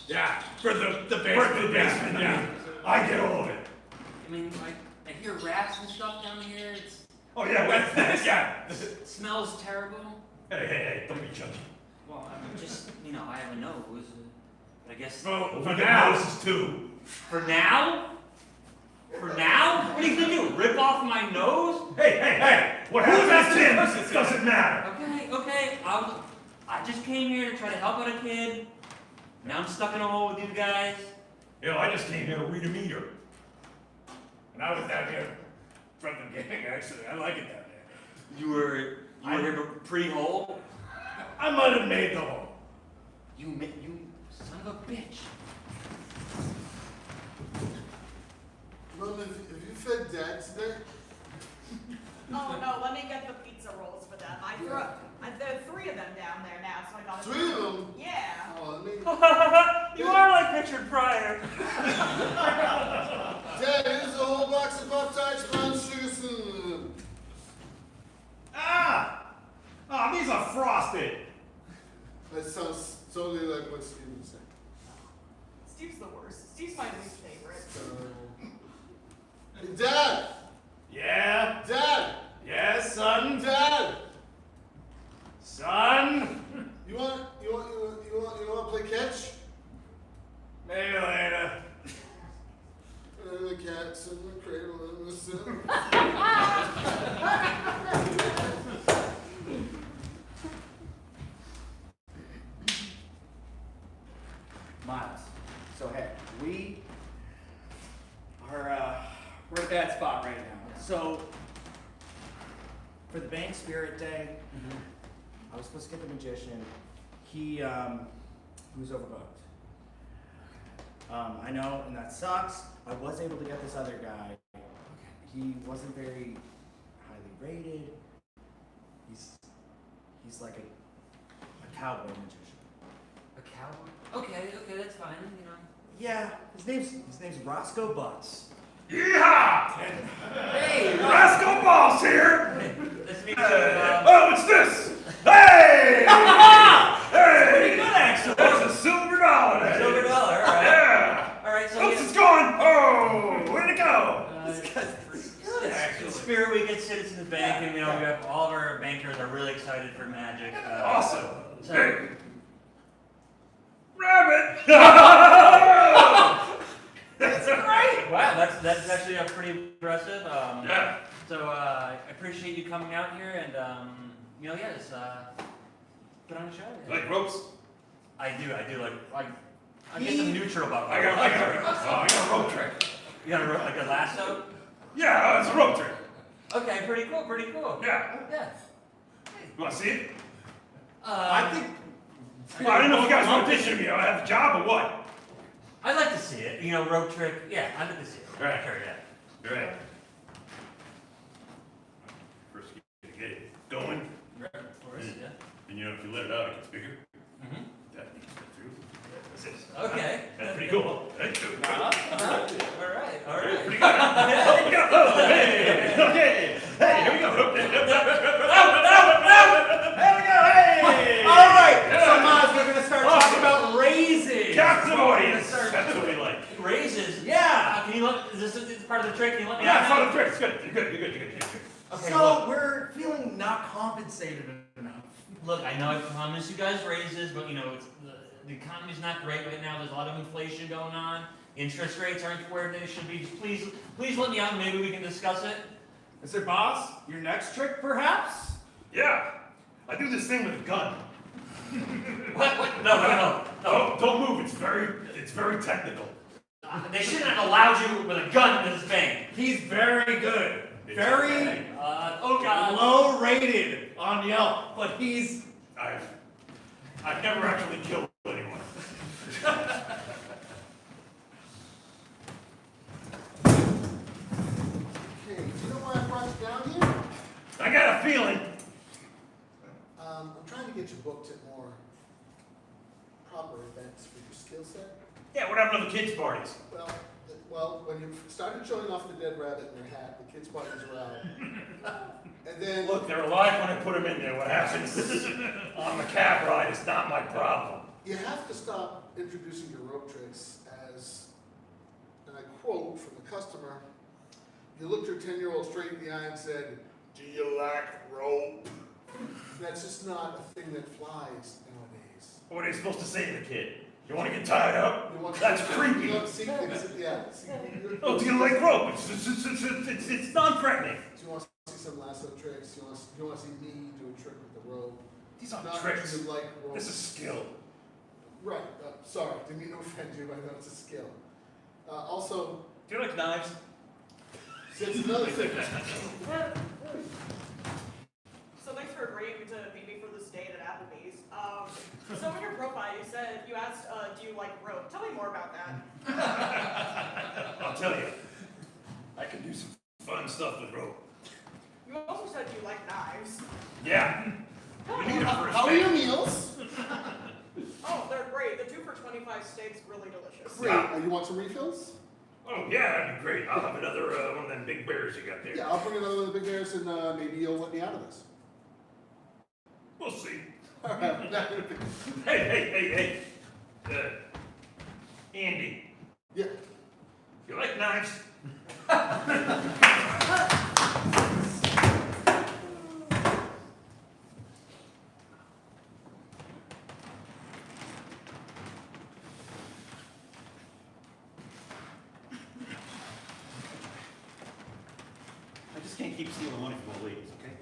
Yeah. For the For basement. the basement, Yeah. I mean, I get all of it. I mean, I hear rats and stuff down here. Oh yeah, wait. Yeah. It smells terrible. Hey, don't be judgy. Well, I mean, just, I have a nose. I guess. Well, Well, for we get now. noses too. For now? For now? What are you gonna do? Rip off my nose? Hey! What happened to Tim doesn't matter. Okay. I just came here to try to help out a kid. Now I'm stuck in a hole with you guys. I just came here to read a meter. And I was down here from the beginning, actually. I like it down there. You were here pre-hole? I might have made the hole. You son of a bitch. Mom, have you fed Dad today? Oh no, let me get the pizza rolls for them. There are 3 of them down there now, so I got 3 of them? Yeah. Oh, I mean, You are like Richard Pryor. Dad, here's a whole box of Pop-Tarts, brown sugar, cinnamon. Ah! Oh, these are frosted. That sounds totally like what Steven said. Steve's the worst. Steve's my least favorite. Hey, Dad! Yeah? Dad! Yes, son? Dad! Son? You want to play catch? Maybe later. The cat's in the cradle and the sun. Miles. So hey, we're in a bad spot right now. So for the bank spirit day, I was supposed to get the magician. He was overbooked. I know, and that sucks. I was able to get this other guy. He wasn't very highly rated. He's like a cowboy magician. A cowboy? Okay, that's fine, you know. Yeah, his name's Roscoe Butts. Yeehaw! Hey, Rascal Boss here! Nice to meet you. Oh, it's this! Hey! Hey! Pretty good, actually. That's a silver dollar, that $1, is. all right. Yeah! All right, so Oops, it's gone! Oh, where'd it go? Good, actually. Spirit Week at Citizens Bank, and we have all of our bankers are really excited for magic. Awesome! So, Hey! Rabbit! That's great! Wow, that's actually pretty impressive. Yeah. So I appreciate you coming out here, and just put on a show. Like ropes? I do. Like I guess I'm neutral about I got a rope trick. You got like a lasso? Yeah, it's a rope trick. Okay, pretty cool. Yeah. Yeah. You want to see it? I think. Well, I don't know if you guys want to audition me. I have a job or what? I'd like to see it. Rope trick. Yeah, I'd like to see it. Right. Sure, yeah. All right. First, you get it going. Right, of course, yeah. And if you let it out, it gets bigger. Mm-hmm. That needs to go through. That's it. Okay. That's pretty cool. Thank you. All right. Pretty good. Here we go. Oh, hey. Okay. Hey, here we go. There we go. Hey. All right. So Miles, we're gonna start talking about raises. Captain audience. That's what we like. Raises? Yeah. Can you is this part of the trick? Can you let me Yeah, out it's now? not a trick. It's good. You're good. Okay, So we're feeling not compensated enough. Look, I know I promised you guys raises, but it's the economy's not great right now. There's a lot of inflation going on. Interest rates aren't where they should be. Please let me out. Maybe we can discuss it. Mr. Boss, your next trick, perhaps? Yeah. I do this thing with a gun. What? No. Don't move. It's very technical. They shouldn't have allowed you with a gun in this bank. He's very good. Very okay. Oh God. low rated on Yelp, but he's. I've never actually killed anyone. Okay, do you know why I brought you down here? I got a feeling. I'm trying to get you booked at more proper events for your skill set. Yeah, what happened to the kids' parties? Well, when you started showing off the dead rabbit in your hat, the kids' parties were out. And then, Look, they're alive when I put them in there. What happens on the cab ride is not my problem. you have to stop introducing your rope tricks as, and I quote from the customer, you looked your 10-year-old straight in the eye and said, "Do you like rope?" That's just not a thing that flies nowadays. What are you supposed to say to the kid? You want to get tied up? You want That's to- creepy. You want to see things, yeah. Oh, do you like rope? It's non-threatening. Do you want to see some lasso tricks? Do you want to see me do a trick with the rope? These aren't Not tricks. do you like rope. This is skill. Right. Sorry, didn't mean to offend you. I know it's a skill. Also, Do you like knives? see, that's another thing. thanks for agreeing to meet me for this date at Applebee's. So in your profile, you said, you asked, do you like rope? Tell me more about that. I'll tell you. I can do some fun stuff with rope. You also said you like knives. Yeah. We need 'em for a How are your steak. meals? Oh, they're great. The 2 for $25 steak's really delicious. Great. You want some refills? Oh, yeah, that'd be great. I'll have another one of them big bears you got there. Yeah, I'll bring another one of the big bears and maybe you'll let me out of this. We'll see. All right. Hey. Andy, Yeah. you like knives? I just can't keep stealing money from old ladies, okay?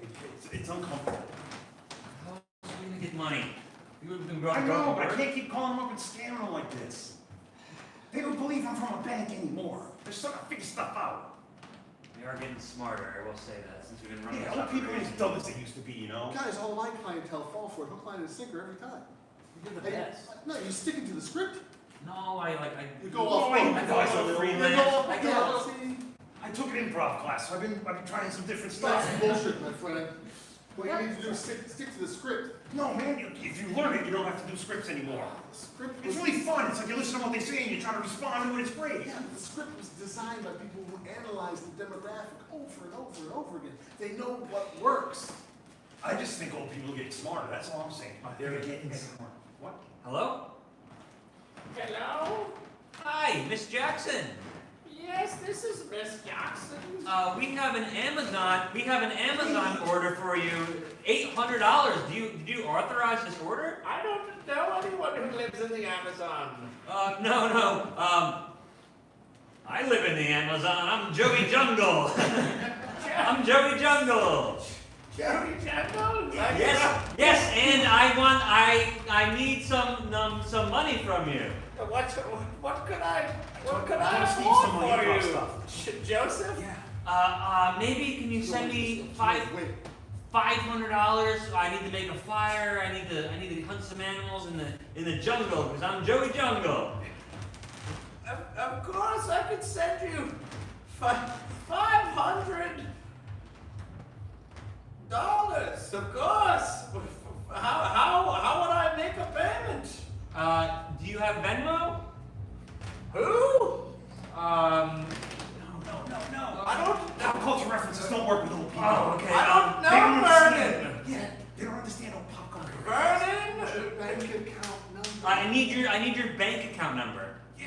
It's uncomfortable. How else are we gonna get money? You would have been I brought know, but I can't keep calling them up and scamming them like this. They don't believe I'm from a bank anymore. They're starting to figure stuff out. We are getting smarter, I will say that, since we've been running Yeah, this old people ain't as operation. dumb as they used to be, you know? Guys, all my clientele fall for it. Hook, line, and sinker every time. You're the best. No, you stick it to the script. No, You go off. Oh, I book. know, I know, You freelance. go off. I book. know. See? I took an improv class, so I've been trying some different That's stuff. bullshit, my friend. What you need to do is stick to the script. No, man, if you learn it, you don't have to do scripts anymore. The script It's was, really fun. It's like you listen to what they say and you try to respond to it. It's great. yeah, but the script was designed by people who analyze the demographic over and over and over again. They know what works. I just think old people are getting smarter. That's all I'm saying. They're getting smarter. What? Hello? Hello? Hi, Miss Jackson. Yes, this is Miss Jackson. We have an Amazon order for you, $800. Did you authorize this order? I don't know anyone who lives in the Amazon. No. I live in the Amazon. I'm Joey Jungle. I'm Joey Jungle. Joey Jungle? Yes, and I need some money from you. What could I Wanna steal afford some of the for improv you? stuff? Joseph? Yeah. Maybe can you send me $500? I need to make a fire. I need to hunt some animals in the jungle because I'm Joey Jungle. Of course, I could send you $500. Of course. How would I make a payment? Do you have Venmo? Who? No. I don't. Pop culture references don't work with old people. Oh, okay. I don't They don't know understand. Vernon. Yeah, they don't understand old pop culture. Vernon? Bank account number. I need your bank account number. Yeah.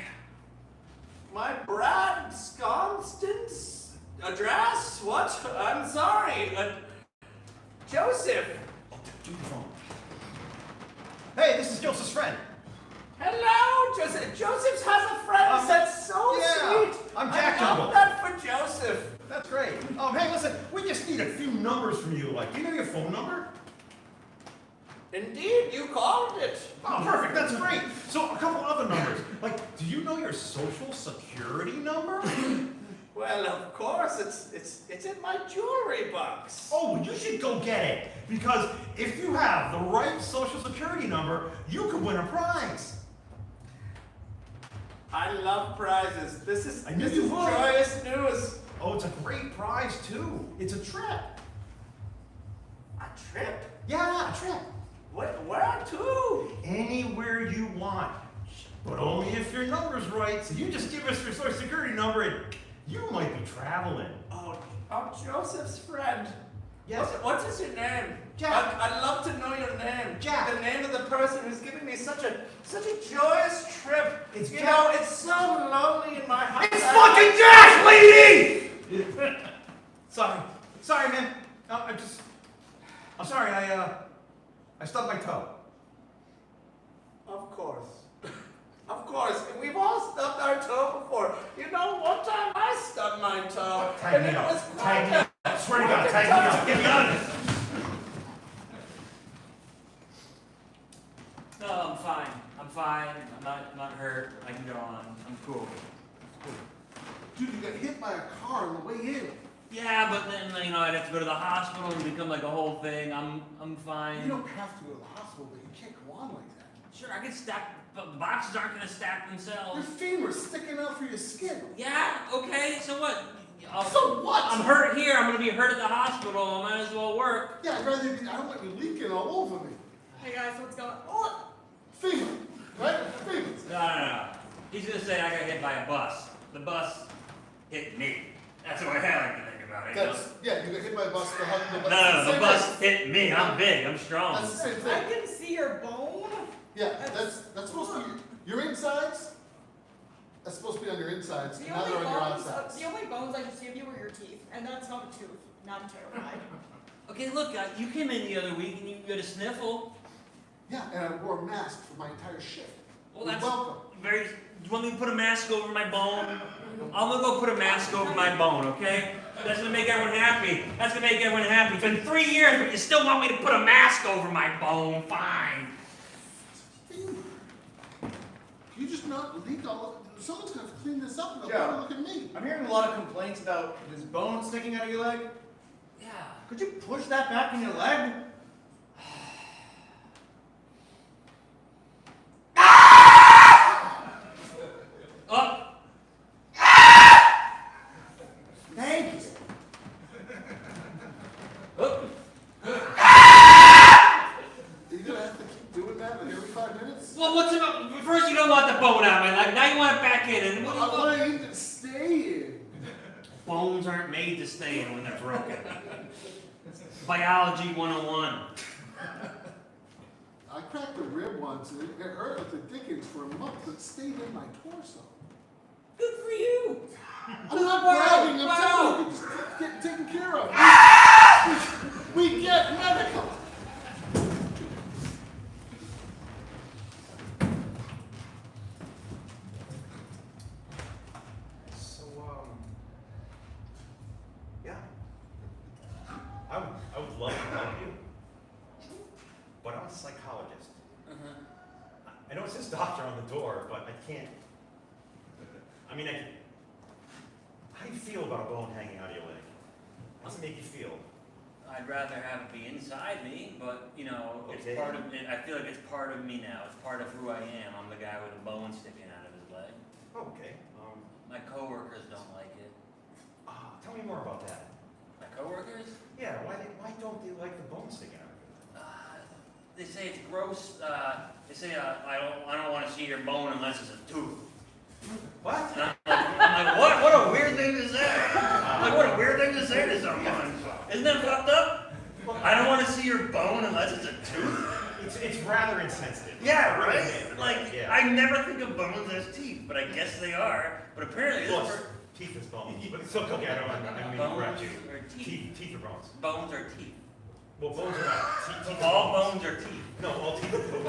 My Brad Constance address? What? I'm sorry. Joseph. Oh, do the phone. Hey, this is Joseph's friend. Hello, Joseph. Joseph has a friend. That's so yeah, sweet. I'm Jack I Jungle. love that for Joseph. That's great. Hey, listen, we just need a few numbers from you. Like, do you know your phone number? Indeed, you called it. Oh, perfect. That's great. So, a couple other numbers. Like, do you know your social security number? Well, of course, it's in my jewelry box. Oh, well, you should go get it. Because if you have the right social security number, you could win a prize. I love prizes. This is I knew you would. joyous news. Oh, it's a great prize, too. It's a trip. A trip? Yeah, a trip. Where to? Anywhere you want. But only if your number's right. So you just give us your social security number and you might be traveling. Oh, Joseph's friend. Yes. What is your name? Jack. I'd love to know your name. Jack. The name of the person who's giving me such a joyous trip. It's you Jack. know, it's so lonely in my house. It's fucking Jack, lady! Sorry, man. I'm sorry. I stubbed my toe. Of course. Of course. We've all stubbed our toe before. You know, one time I stubbed my toe. Tag and me it out. was Tag me quite out. I swear to God, tag me out. Get me out of this. No, I'm fine. I'm not hurt. I can go on. I'm cool. Dude, you got hit by a car on the way in. Yeah, but then, you know, I'd have to go to the hospital and become like a whole thing. I'm fine. You don't have to go to the hospital, but you can't go on like that. Sure, I can stack, but the boxes aren't gonna stack Your themselves. femur's sticking out for your skin. Yeah, okay, so what? So what? I'm hurt here, I'm gonna be hurt at the hospital, I might as well work. Yeah, I'd rather I don't want you leaking all over me. Hey guys, what's going on? Oh, Femur, right? Femur. No. He's gonna say I got hit by a bus. The bus hit me. That's the way I like to think about it. Yeah, you got hit by a bus. No, the bus hit me. I'm big, I'm strong. That's the same I thing. can see your bone. Yeah, that's supposed to be your insides. That's supposed to be on your insides. The Now only they're on your bones, outsides. the only bones I can see of you were your teeth, and that's not a tooth. Now I'm terrified. Okay, look, you came in the other week and you got a sniffle. Yeah, and I wore a mask for my entire shift. Well, You're that's welcome. very. Do you want me to put a mask over my bone? I'm gonna go put a mask over my bone, okay? That's gonna make everyone happy. That's gonna make everyone happy. It's been 3 years, but you still want me to put a mask over my bone? Fine. You just not leak all. Someone's gonna have to clean this up. And Joe. they'll look at me. I'm hearing a lot of complaints about this bone sticking out of your leg. Yeah. Could you push that back in your leg? Up. Thank you. Up. Are you gonna have to keep doing that like every 5 minutes? Well, what's about? First, you don't want the bone out of my leg. Now you want it back in. And what do you I want? want you to stay in. Bones aren't made to stay in when they're broken. Biology 101. I cracked a rib once and it hurt like the dickens for a month, but it stayed in my torso. Good for you. I'm not Wow, bragging, I'm wow. telling you, it's get taken care of. We get medical. So, yeah. I would love to help you, but I'm a psychologist. I know it says doctor on the door, but I can't. I mean, how do you feel about a bone hanging out of your leg? How does it make you feel? I'd rather have it be inside me, but you know, it's Okay. part of it. I feel like it's part of me now. It's part of who I am. I'm the guy with a bone sticking out of his leg. Okay. My coworkers don't like it. Tell me more about that. My coworkers? Yeah, why don't they like the bone sticking out of They say it's gross. They say I don't want to see your bone unless it's a tooth. it? What? And I'm like, what? What a weird thing to say. Like, what a weird thing to say to someone. Isn't that fucked up? I don't want to see your bone unless it's a tooth. It's rather insensitive. Yeah, right? Like, Yeah. I never think of bones as teeth, but I guess they are. But apparently Well, this it's teeth is bones. But it's okay, I don't mean to correct you. Bones are teeth. Teeth are bones. Bones are teeth. Well, bones are not. Teeth are All bones. bones are teeth. No, all teeth are bones.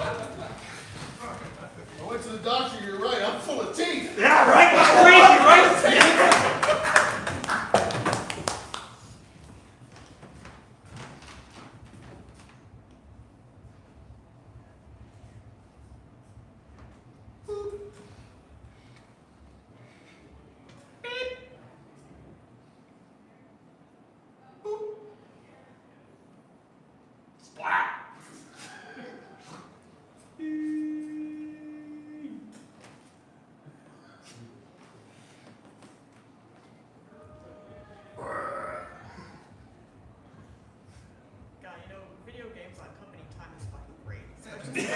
I went to the doctor, you're right, I'm full of teeth. Yeah, right? It's crazy, right? Splat. God, you know, video games on company time is fucking great. Especially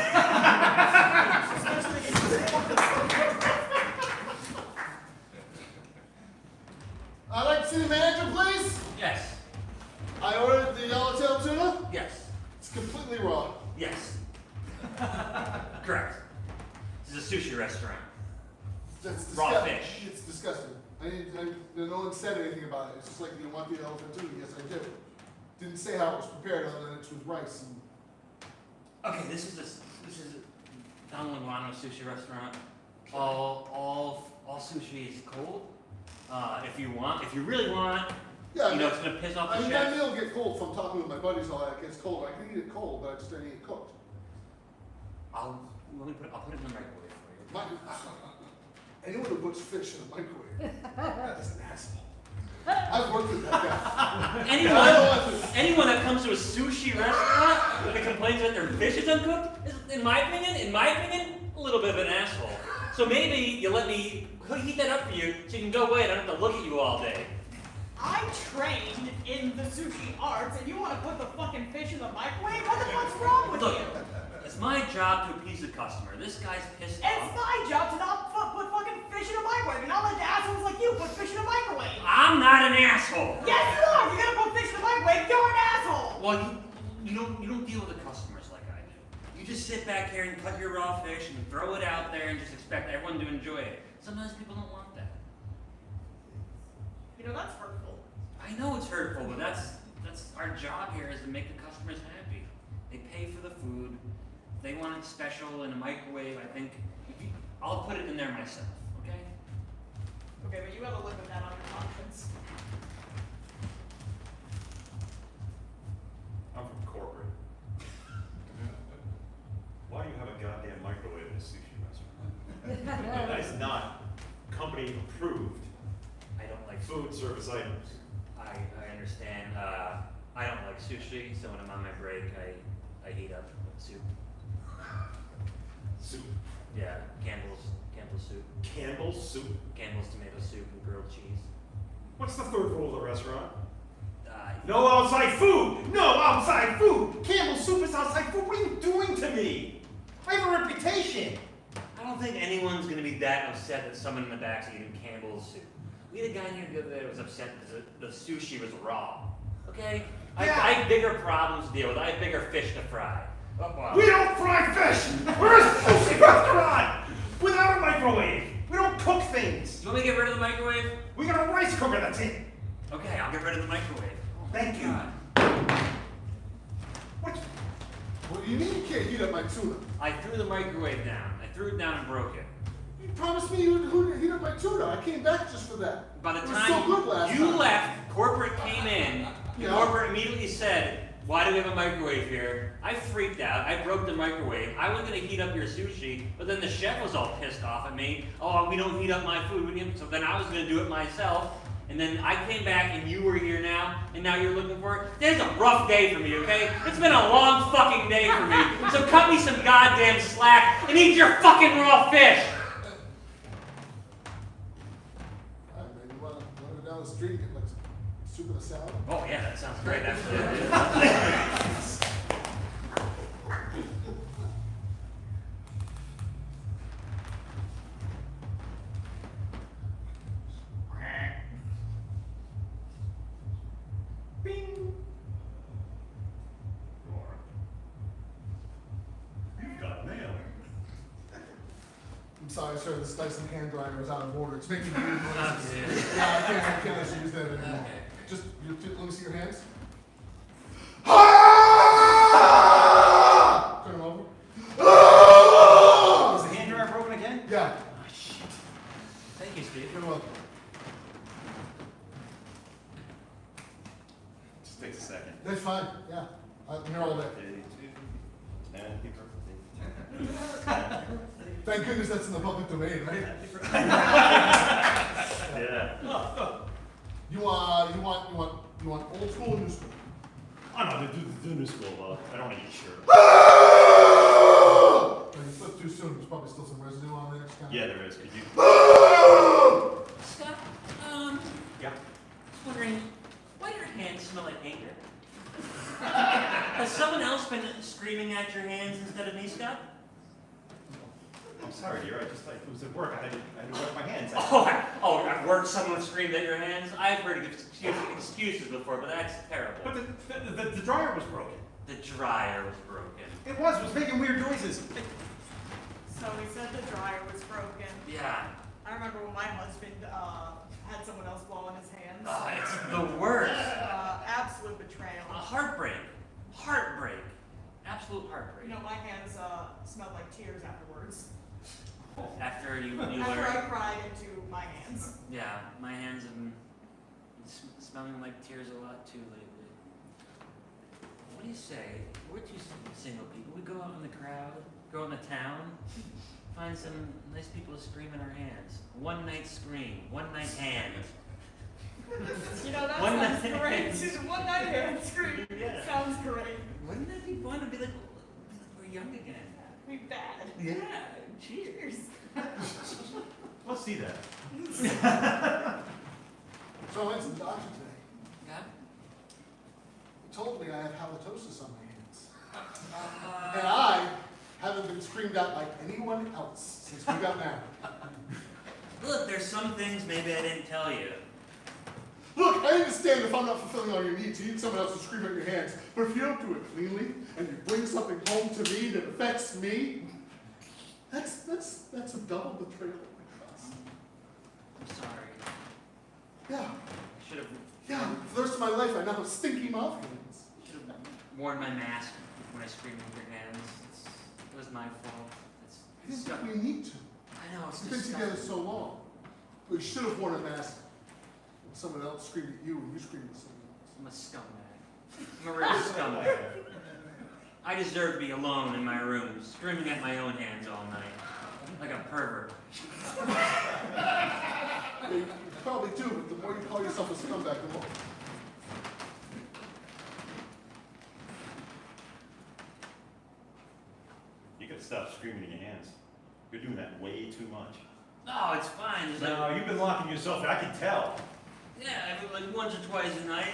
I'd like to see the manager, please. Yes. I ordered the yellowtail tuna. Yes. It's completely raw. Yes. Correct. This is a sushi restaurant. That's Raw disgusting. fish. It's disgusting. No one said anything about it. It's just like, you want the elephant tuna? Yes, I do. Didn't say how it was prepared other than it's with rice. And Okay, this is a Don Luano sushi restaurant. All sushi is cold. If you really want, yeah, you know, it's gonna piss off I the mean, my chef. meal get cold from talking with my buddies all that. It gets cold. I can eat it cold, but I just don't eat it cooked. I'll put it in the microwave for you. Anyone who puts fish in a microwave is an asshole. I've worked with that guy. Anyone that comes to a sushi restaurant that complains that their fish is uncooked is, in my opinion, a little bit of an asshole. So maybe you let me heat that up for you so you can go away and I don't have to look at you all day. I trained in the sushi arts, and you want to put the fucking fish in the microwave? What the fuck's wrong with Look, you? it's my job to appease the customer. This guy's pissed It's off. my job to not put fucking fish in a microwave, and not let assholes like you put fish in a microwave. I'm not an asshole. Yes, you are. If you're gonna put fish in a microwave, you're an asshole. Well, you don't deal with the customers like I do. You just sit back here and cut your raw fish and throw it out there and just expect everyone to enjoy it. Sometimes people don't want that. You know, that's hurtful. I know it's hurtful, but that's our job here is to make the customers happy. They pay for the food. If they want it special in a microwave, I think I'll put it in there myself, okay? Okay, but you gotta live with that on your conscience. I'm from corporate. Why do you have a goddamn microwave in a sushi restaurant? That is not company approved I don't like food service items. I understand. I don't like sushi, so when I'm on my break, I heat up soup. Soup. Yeah, Campbell's soup. Campbell's soup. Campbell's tomato soup and grilled cheese. What's the third rule of the restaurant? Uh, No outside food! No outside food! Campbell's soup is outside food. What are you doing to me? I have a reputation. I don't think anyone's gonna be that upset that someone in the back's eating Campbell's soup. We had a guy here the other day that was upset because the sushi was raw. Okay? I have bigger problems to deal with. I have bigger fish to fry. Oh, wow. We don't fry fish! We're a sushi restaurant! Without a microwave! We don't cook things! Do you want me to get rid of the microwave? We got a rice cooker, that's it! Okay, I'll get rid of the microwave. Thank you. What? What do you mean you can't heat up my tuna? I threw the microwave down. I threw it down and broke it. You promised me you would heat up my tuna. I came back just for that. By the It was time so good last you time. left, corporate came in. Yeah. Corporate immediately said, "Why do we have a microwave here?" I freaked out. I broke the microwave. I was gonna heat up your sushi, but then the chef was all pissed off at me. Oh, we don't heat up my food. So then I was gonna do it myself. And then I came back and you were here now, and now you're looking for it. Today's a rough day for me, okay? It's been a long fucking day for me. So cut me some goddamn slack and eat your fucking raw fish. All right, man, you wanna go down the street and get like soup and a salad? Oh yeah, that sounds great, actually. Bing! You've got mail. I'm sorry, sir, this Dyson hand dryer is out of order. It's making weird noises. Okay. Yeah, I can't actually use that anymore. Okay. Just, let me see your hands. Turn them over. Is the hand dryer broken again? Yeah, Oh, shit. Thank you, Steve. you're welcome. Just takes a second. That's fine, yeah. I'm here all day. Happy birthday. Thank goodness that's in the public domain, right? Yeah. You want old school or new school? Oh no, the new school, I don't want to eat shirt. Oh, you flipped too soon. There's probably still some residue on there. Scott. Yeah, there is. Could you? Scott, Yeah. just wondering, why do your hands smell like anger? Has someone else been screaming at your hands instead of me, Scott? I'm sorry, dear. I just thought it was at work. I had to wipe my hands. At work someone screamed at your hands? I've heard excuses before, but that's terrible. But the dryer was broken. The dryer was broken. It was making weird noises. So he said the dryer was broken. Yeah. I remember when my husband had someone else blow on his hands. It's the worst. Absolute betrayal. Heartbreak. Heartbreak. Absolute heartbreak. You know, my hands smelled like tears afterwards. After you After learn. I cried into my hands. Yeah, my hands have been smelling like tears a lot too lately. What do you say? We're two single people. We go out in the crowd, go in the town, find some nice people to scream in our hands. One night scream, one night hand. You know, that One sounds night. great. One night hand scream. Yeah. Sounds great. Wouldn't that be fun to be like we're young again? Be bad. Yeah. Cheers. Let's see that. So I went to the doctor today. Yeah. He told me I have halitosis on my hands. And I haven't been screamed at by anyone else since we got married. Look, there's some things maybe I didn't tell you. Look, I understand if I'm not fulfilling all your needs, you need someone else to scream at your hands. But if you don't do it cleanly and you bring something home to me that affects me, that's a double betrayal of my trust. I'm sorry. Yeah, I should have for the rest of my life I now have stinky mouth hands. worn my mask when I screamed with your hands. It was my fault. I didn't think we need to. I know, it's We've been disgusting. together so long. We should have worn a mask when someone else screamed at you and you screamed at someone else. I'm a scumbag. I'm a real scumbag. I deserve to be alone in my room, screaming at my own hands all night. Like a pervert. Yeah, you probably do, but the more you call yourself a scumbag, the more. You gotta stop screaming in your hands. You're doing that way too much. No, it's fine. It's No, you've been locking yourself in. I can tell. yeah, I do it like once or twice a night.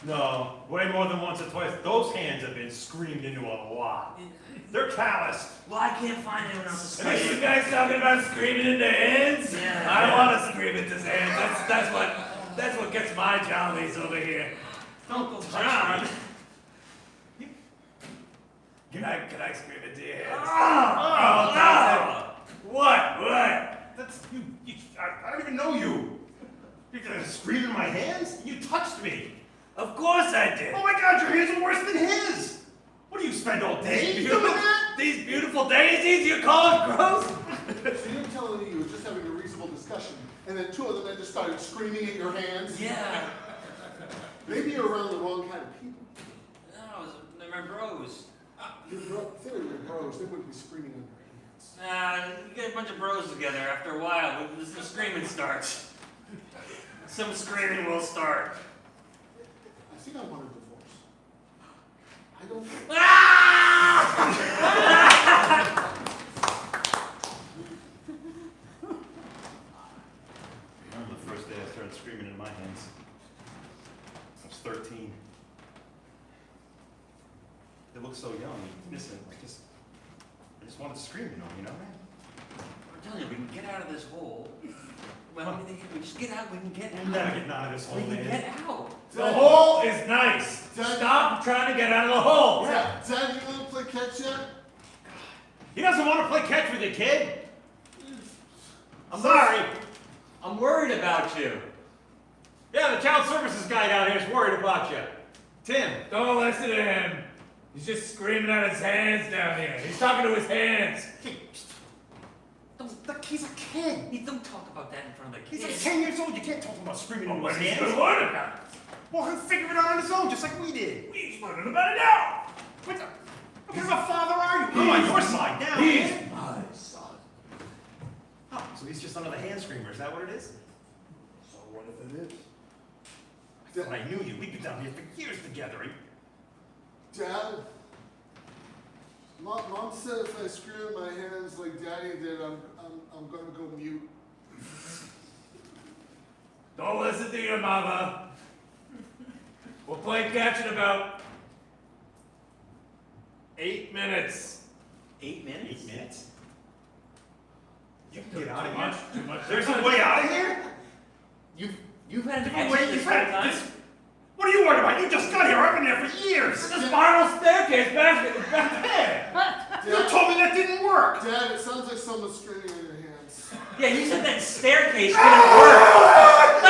No, way more than once or twice. Those hands have been screamed into a lot. They're calloused. Well, I can't find anyone else to Are you scream. guys talking about screaming into hands? Yeah. I don't want to scream into hands. That's what gets my jollies over here. Uncle touch John. me. Can I scream into your hands? Oh, What? That's you. I don't even know you. You're gonna scream in my hands? You touched me. Of course I did. Oh my God, your hands are worse than his. What do you spend all day These doing beautiful, that? these beautiful daisies you call it gross? So you're telling me you were just having a reasonable discussion, and then two of the men just started screaming at your hands? yeah. Maybe you're around the wrong kind of people. No, they're my bros. If they were your bros, they wouldn't be screaming on your hands. You get a bunch of bros together, after a while, the screaming starts. Some screaming will start. I think I want a divorce. I don't. I remember the first day I started screaming in my hands. I was 13. They looked so young, innocent. I just wanted to scream, you know? I'm telling you, we can get out of this hole. Well, we just get out, we can get I'm never getting out of this hole, We can man. get out. The hole is nice. Dad- Stop trying to get out of the hole. Dad, you want to play catch yet? He doesn't want to play catch with you, kid. I'm sorry. I'm worried about you. Yeah, the child services guy down here is worried about you. Tim. Don't listen to him. He's just screaming at his hands down here. He's talking to his hands. He's a kid. You don't talk about that in front of the He's kids. like 10 years old. You can't talk about screaming Oh, into but his he's hands. gonna learn about it. Well, he'll figure it out on his own, just like we did. He's learning about it now. What kind of a father are you? I'm on your side now, He's man. my son. Oh, so he's just under the hand screamer. Is that what it is? So what if it is? I thought I knew you. We've been down here for years together. Dad, Mom said if I screw in my hands like Daddy did, I'm gonna go mute. Don't listen to your mother. We'll play catch in about 8 minutes. 8 minutes? 8 minutes? You can get out of Too here. much, too much. There's a way out of here? You've had an Wait, this whole time? what are you worried about? You just got here. I've been here for years. There's a spiral staircase back there. You told me that didn't work. Dad, it sounds like someone's screaming in your hands. Yeah, you said that staircase didn't work.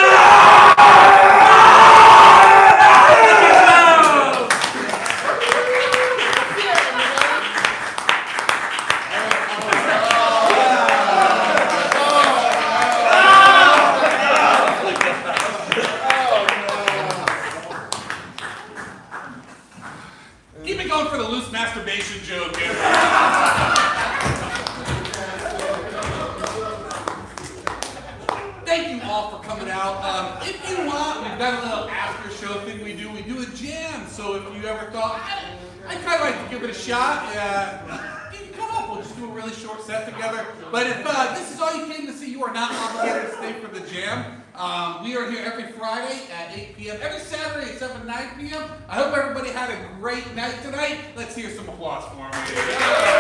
Keep it going for the loose masturbation joke, Jim. thank you all for coming out. If you want, we've got a little after show thing we do. We do a jam. So if you ever thought, I'd kind of like to give it a shot, you can come up. We'll just do a really short set together. But if this is all you came to see, you are not obligated to stay for the jam. We are here every Friday at 8 p.m., every Saturday except for 9 p.m. I hope everybody had a great night tonight. Let's hear some applause for them.